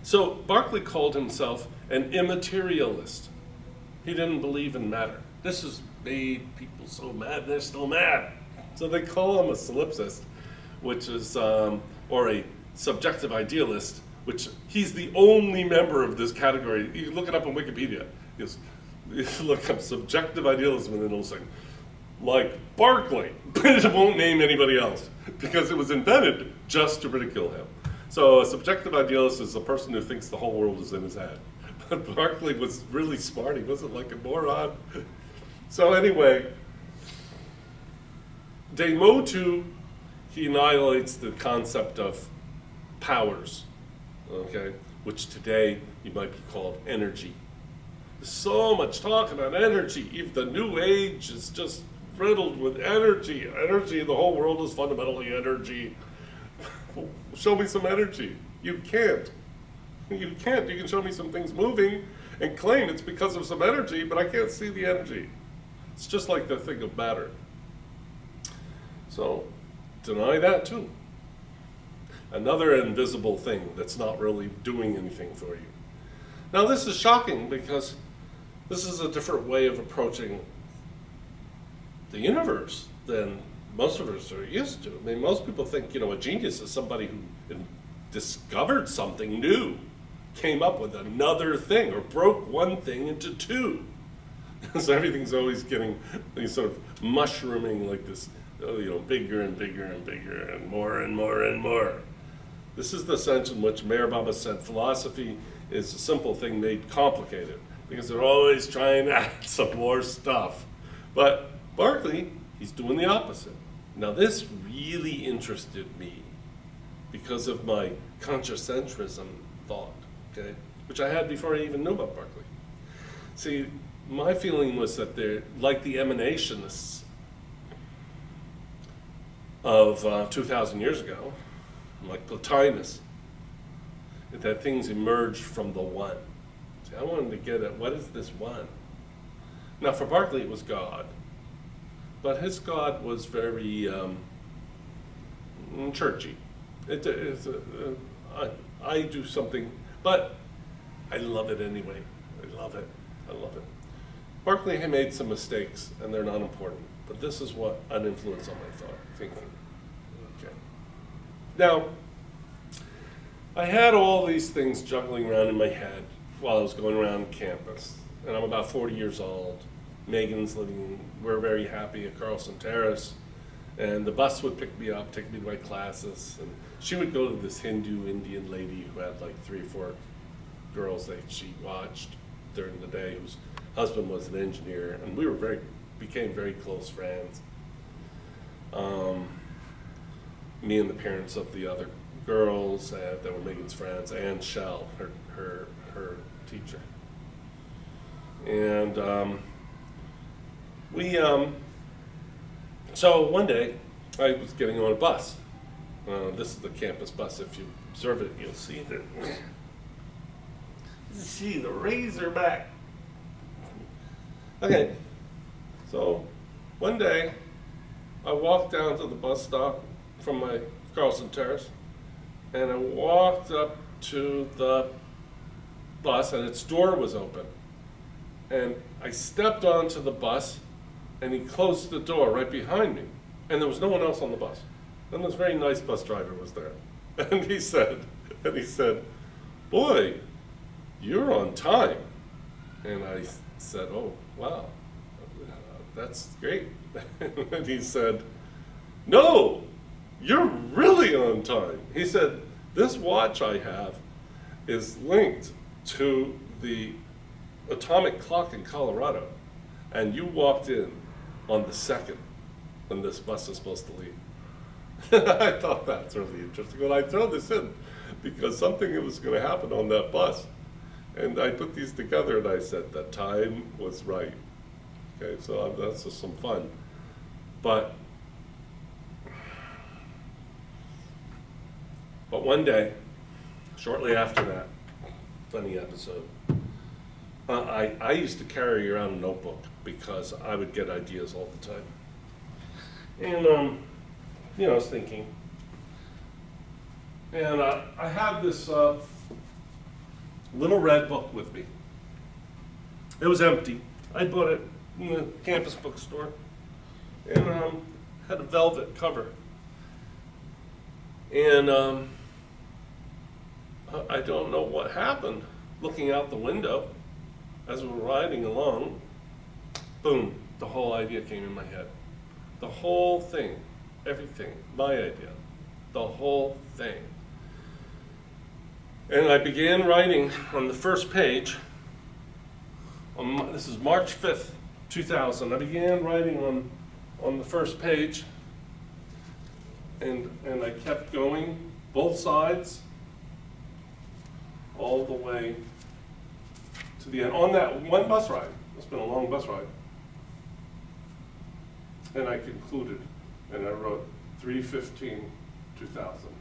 so Berkeley called himself an immaterialist. He didn't believe in matter. This has made people so mad, they're still mad. So they call him a solipsist, which is, or a subjective idealist, which he's the only member of this category. You look it up on Wikipedia. You look up subjective idealism and it'll say, like Berkeley, but it won't name anybody else because it was invented just to ridicule him. So a subjective idealist is a person who thinks the whole world is in his head. But Berkeley was really smart. He wasn't like a moron. So anyway, de motu, he annihilates the concept of powers, okay, which today you might be called energy. There's so much talk about energy. If the new age is just riddled with energy. Energy, the whole world is fundamentally energy. Show me some energy. You can't. You can't. You can show me some things moving and claim it's because of some energy, but I can't see the energy. It's just like the thing of matter. So, deny that too. Another invisible thing that's not really doing anything for you. Now this is shocking because this is a different way of approaching the universe than most of us are used to. I mean, most people think, a genius is somebody who discovered something new, came up with another thing, or broke one thing into two. So everything's always getting sort of mushrooming like this, bigger and bigger and bigger and more and more and more. This is the sense in which Meher Baba said philosophy is a simple thing made complicated, because they're always trying to add some more stuff. But Berkeley, he's doing the opposite. Now this really interested me because of my consciocentrism thought, okay, which I had before I even knew about Berkeley. See, my feeling was that they're like the emanationists of 2,000 years ago, like Plotinus, that things emerged from the one. See, I wanted to get at what is this one? Now for Berkeley it was God, but his God was very churchy. I do something, but I love it anyway. I love it. I love it. Berkeley had made some mistakes, and they're not important. But this is what an influence on my thinking. Okay. Now, I had all these things juggling around in my head while I was going around campus. And I'm about 40 years old. Megan's living, we're very happy at Carlson Terrace. And the bus would pick me up, take me to my classes. And she would go to this Hindu Indian lady who had like 3 or 4 girls that she watched during the day, whose husband was an engineer. And we became very close friends. Me and the parents of the other girls that were Megan's friends, and Shell, her teacher. And so one day I was getting on a bus. This is the campus bus. If you observe it, you'll see the Razorback. Okay, so one day I walked down to the bus stop from my Carlson Terrace, and I walked up to the bus, and its door was open. And I stepped onto the bus, and he closed the door right behind me. And there was no one else on the bus. And this very nice bus driver was there. And he said, "Boy, you're on time." And I said, "Oh, wow, that's great." And he said, "No, you're really on time." He said, "This watch I have is linked to the atomic clock in Colorado, and you walked in on the second when this bus is supposed to leave." I thought that's really interesting. Well, I throw this in because something was going to happen on that bus. And I put these together and I said the time was right. Okay, so that's just some fun. But one day, shortly after that, funny episode, I used to carry around a notebook because I would get ideas all the time. And, I was thinking. And I had this little red book with me. It was empty. I bought it in the campus bookstore. And had a velvet cover. And I don't know what happened. Looking out the window as we were riding along, boom, the whole idea came in my head. The whole thing, everything, my idea, the whole thing. And I began writing on the first page. This is March 5th, 2000. I began writing on the first page, and I kept going, both sides, all the way to the end. On that one bus ride, it's been a long bus ride, and I concluded, and I wrote 3/15/2000.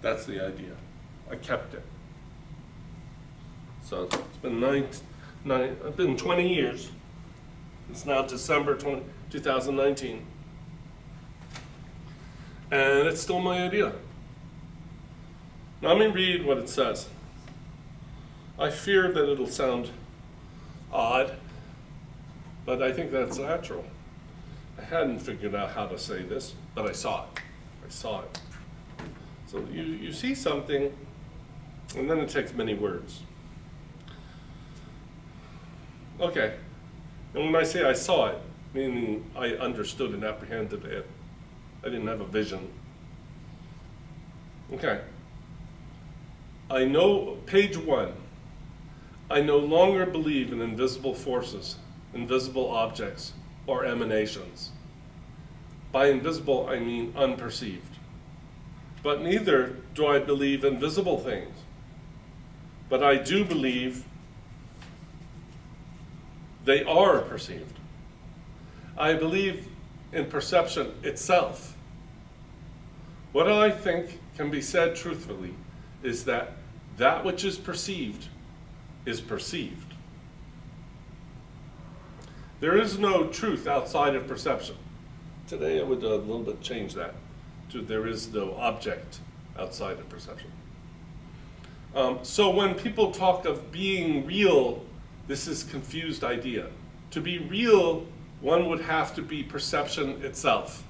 That's the idea. I kept it. So it's been I've been 20 years. It's now December 2019. And it's still my idea. Now let me read what it says. I fear that it'll sound odd, but I think that's natural. I hadn't figured out how to say this, but I saw it. I saw it. So you see something, and then it takes many words. Okay, and when I say I saw it, meaning I understood and apprehended it, I didn't have a vision. Okay. I know, page 1, I no longer believe in invisible forces, invisible objects, or emanations. By invisible, I mean unperceived. But neither do I believe in visible things. But I do believe they are perceived. I believe in perception itself. What I think can be said truthfully is that that which is perceived is perceived. There is no truth outside of perception. Today I would a little bit change that to there is no object outside of perception. So when people talk of being real, this is confused idea. To be real, one would have to be perception itself.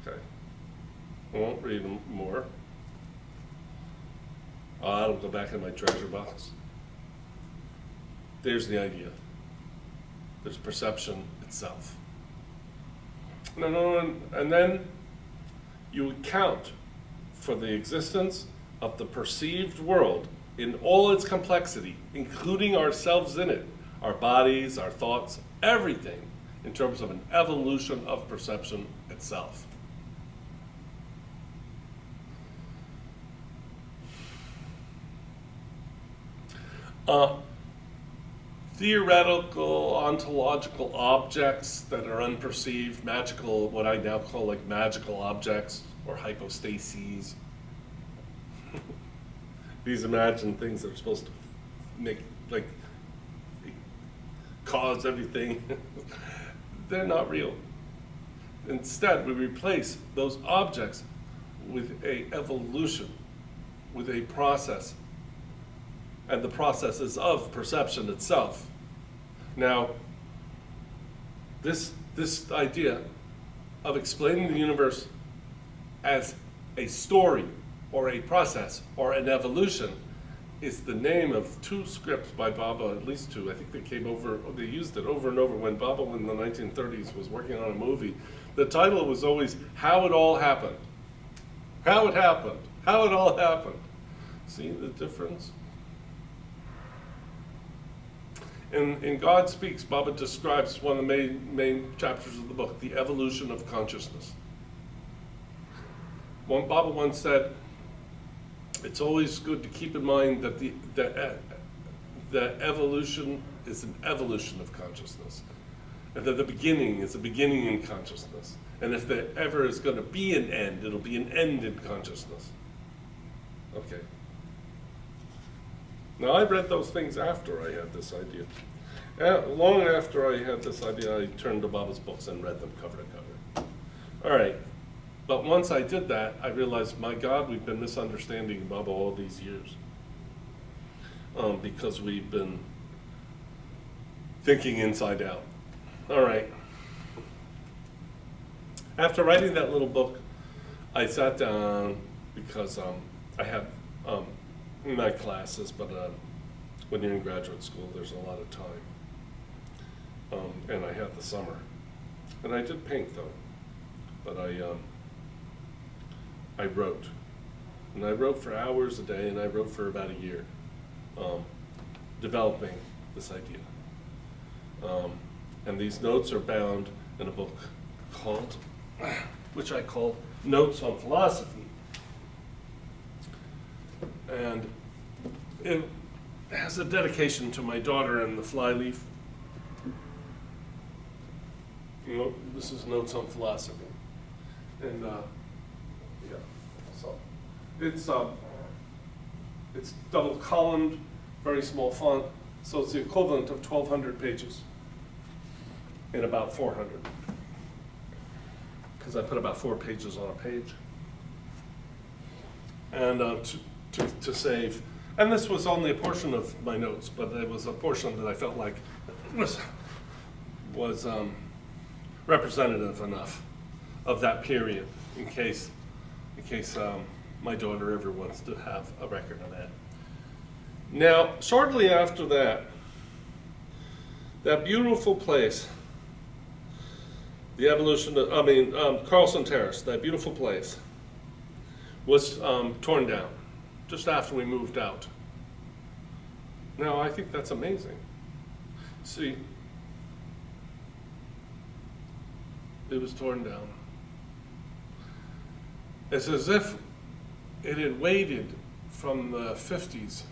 Okay. I won't read them more. I'll go back in my treasure box. There's the idea. There's perception itself. And then you account for the existence of the perceived world in all its complexity, including ourselves in it, our bodies, our thoughts, everything, in terms of an evolution of perception itself. Theoretical, ontological objects that are unperceived, magical, what I now call like magical objects or hypostases. These imagined things that are supposed to make, like, cause everything. They're not real. Instead, we replace those objects with a evolution, with a process, and the process is of perception itself. Now, this idea of explaining the universe as a story or a process or an evolution is the name of two scripts by Baba, at least two. I think they used it over and over when Baba in the 1930s was working on a movie. The title was always How It All Happened. How it happened. How it all happened. See the difference? In God Speaks, Baba describes one of the main chapters of the book, the evolution of consciousness. Baba once said, it's always good to keep in mind that the evolution is an evolution of consciousness, and that the beginning is a beginning in consciousness. And if there ever is going to be an end, it'll be an end in consciousness. Okay. Now, I read those things after I had this idea. Long after I had this idea, I turned to Baba's books and read them cover to cover. All right. But once I did that, I realized, my God, we've been misunderstanding Baba all these years. Because we've been thinking inside out. All right. After writing that little book, I sat down because I had my classes, but when you're in graduate school, there's a lot of time. And I had the summer. And I did paint, though. But I wrote. And I wrote for hours a day, and I wrote for about a year, developing this idea. And these notes are bound in a book called, which I call Notes on Philosophy. And it has a dedication to my daughter and the flyleaf. This is Notes on Philosophy. And yeah, so it's double columned, very small font, so it's the equivalent of 1,200 pages in about 400. Because I put about 4 pages on a page. And to save, and this was only a portion of my notes, but it was a portion that I felt like was representative enough of that period in case my daughter ever wants to have a record of that. Now, shortly after that beautiful place, the evolution of, Carlson Terrace, that beautiful place, was torn down just after we moved out. Now, I think that's amazing. See, it was torn down. It's as if it had waited from the 50s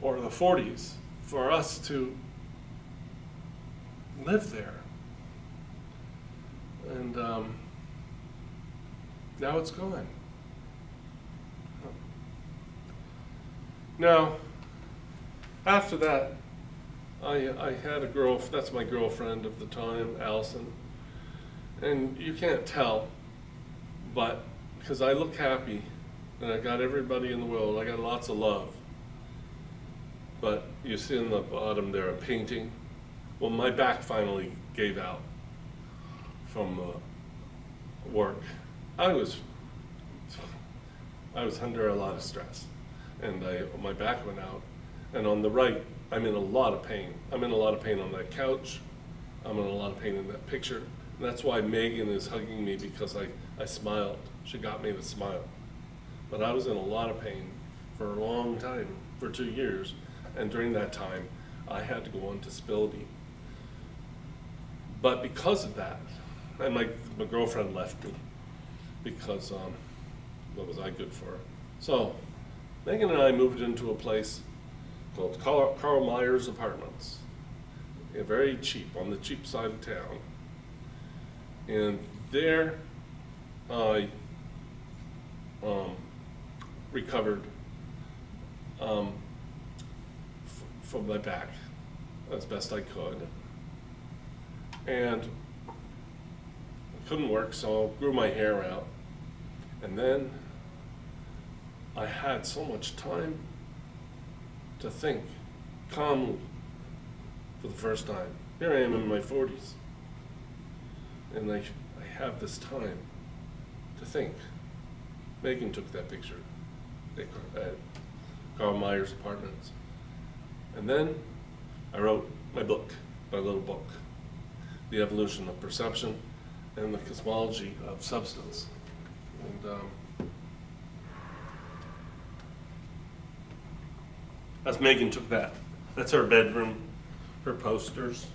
or the 40s for us to live there. And now it's gone. Now, after that, I had a girl, that's my girlfriend of the time, Allison. And you can't tell, but because I look happy and I got everybody in the world. I got lots of love. But you see in the bottom there a painting. Well, my back finally gave out from work. I was under a lot of stress, and my back went out. And on the right, I'm in a lot of pain. I'm in a lot of pain on that couch. I'm in a lot of pain in that picture. And that's why Megan is hugging me, because I smiled. She got me to smile. But I was in a lot of pain for a long time, for 2 years. And during that time, I had to go on disability. But because of that, and my girlfriend left me, because what was I good for? So Megan and I moved into a place called Carl Myers Apartments. Very cheap, on the cheap side of town. And there I recovered from my back as best I could. And I couldn't work, so I grew my hair out. And then I had so much time to think calmly for the first time. Here I am in my 40s. And I have this time to think. Megan took that picture at Carl Myers Apartments. And then I wrote my book, my little book, The Evolution of Perception and the Cosmology of Substance. And as Megan took that, that's her bedroom, her posters.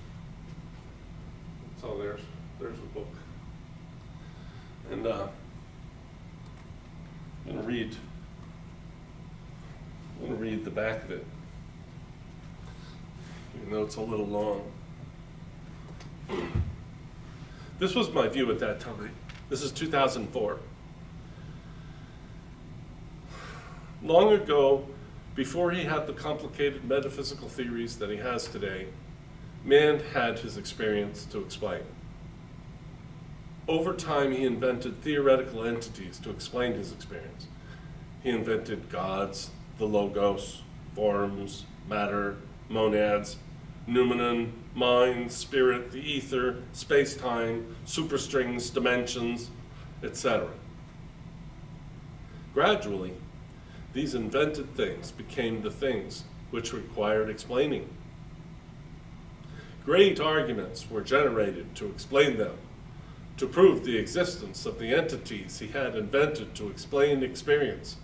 So there's the book. And I'm gonna read the back of it, even though it's a little long. This was my view at that time. This is 2004. Long ago, before he had the complicated metaphysical theories that he has today, man had his experience to explain. Over time, he invented theoretical entities to explain his experience. He invented gods, the logos, forms, matter, monads, noumenon, mind, spirit, the ether, space-time, superstrings, dimensions, etc. Gradually, these invented things became the things which required explaining. Great arguments were generated to explain them, to prove the existence of the entities he had invented to explain experience.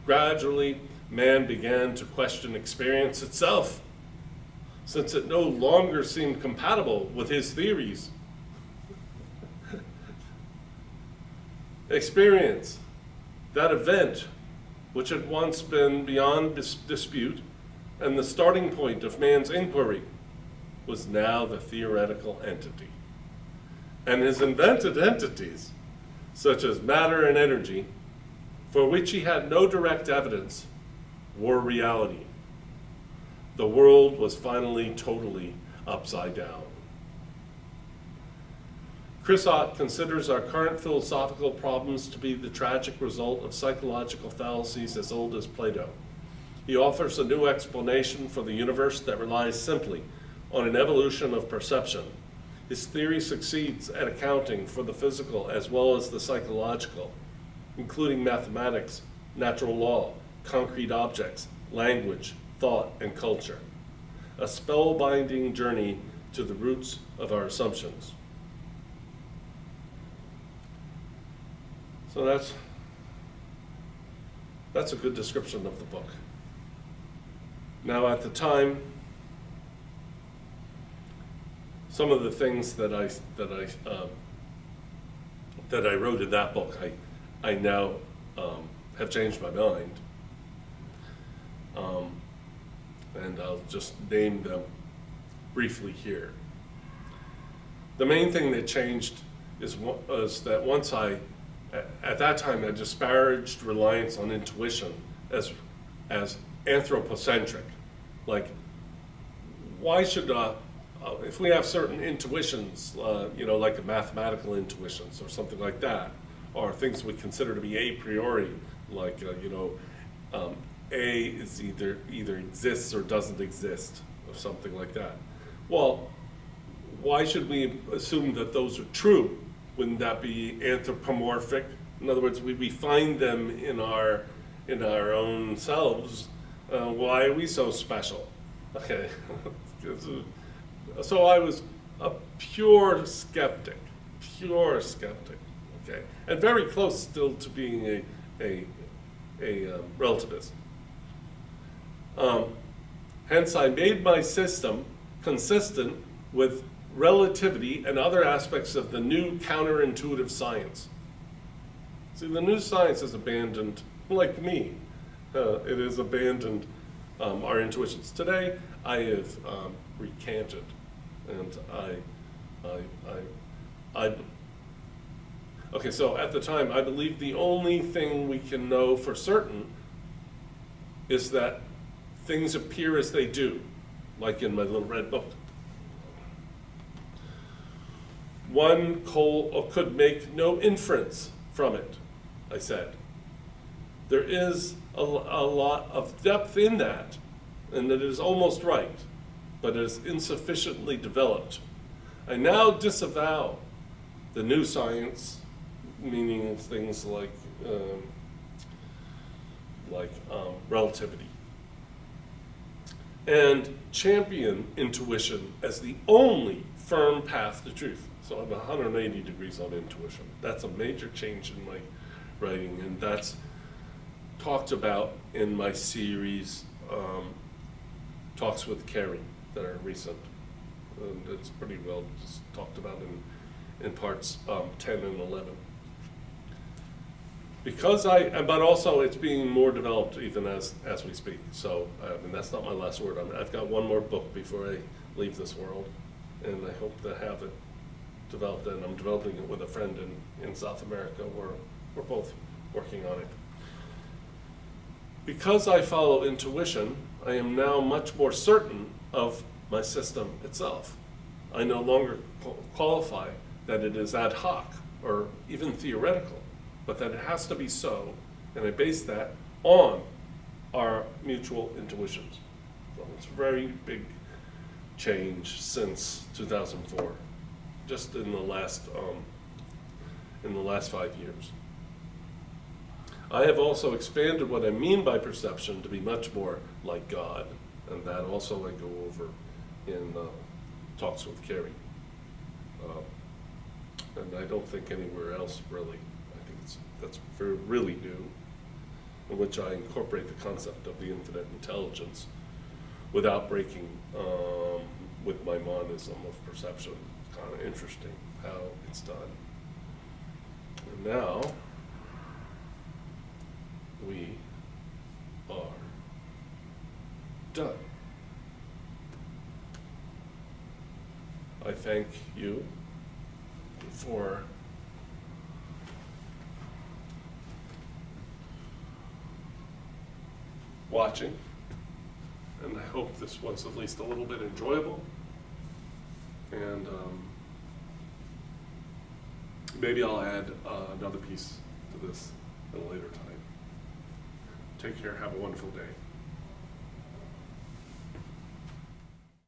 Gradually, man began to question experience itself, since it no longer seemed compatible with his theories. Experience, that event which had once been beyond dispute and the starting point of man's inquiry, was now the theoretical entity. And his invented entities, such as matter and energy, for which he had no direct evidence, were reality. The world was finally totally upside down. Chris Ott considers our current philosophical problems to be the tragic result of psychological fallacies as old as Plato. He offers a new explanation for the universe that relies simply on an evolution of perception. His theory succeeds at accounting for the physical as well as the psychological, including mathematics, natural law, concrete objects, language, thought, and culture. A spellbinding journey to the roots of our assumptions. So that's a good description of the book. Now, at the time, some of the things that I wrote in that book, I now have changed my mind, and I'll just name them briefly here. The main thing that changed was that once at that time, I disparaged reliance on intuition as anthropocentric. Like, why should if we have certain intuitions, like mathematical intuitions or something like that, are things we consider to be a priori, like, A is either exists or doesn't exist, or something like that. Well, why should we assume that those are true? Wouldn't that be anthropomorphic? In other words, we find them in our own selves. Why are we so special? Okay, so I was a pure skeptic, okay, and very close still to being a relativist. Hence, I made my system consistent with relativity and other aspects of the new counterintuitive science. See, the new science has abandoned, like me, it has abandoned our intuitions. Today, I have recanted, and okay, so at the time, I believe the only thing we can know for certain is that things appear as they do, like in my little red book. One could make no inference from it, I said. There is a lot of depth in that, and it is almost right, but it is insufficiently developed. I now disavow the new science, meaning things like relativity, and champion intuition as the only firm path to truth. So I'm 180 degrees on intuition. That's a major change in my writing, and that's talked about in my series, Talks with Carrie, that are recent. And it's pretty well just talked about in parts 10 and 11. But also it's being more developed even as we speak. So, that's not my last word. I've got one more book before I leave this world, and I hope to have it developed, and I'm developing it with a friend in South America. We're both working on it. Because I follow intuition, I am now much more certain of my system itself. I no longer qualify that it is ad hoc or even theoretical, but that it has to be so, and I base that on our mutual intuitions. So it's a very big change since 2004, just in the last 5 years. I have also expanded what I mean by perception to be much more like God, and that also I go over in Talks with Carrie. And I don't think anywhere else really. I think that's really new, in which I incorporate the concept of the infinite intelligence without breaking with my monism of perception. It's kind of interesting how it's done. And now we are done. I thank you for watching, and I hope this was at least a little bit enjoyable, and maybe I'll add another piece to this at a later time. Take care, have a wonderful day.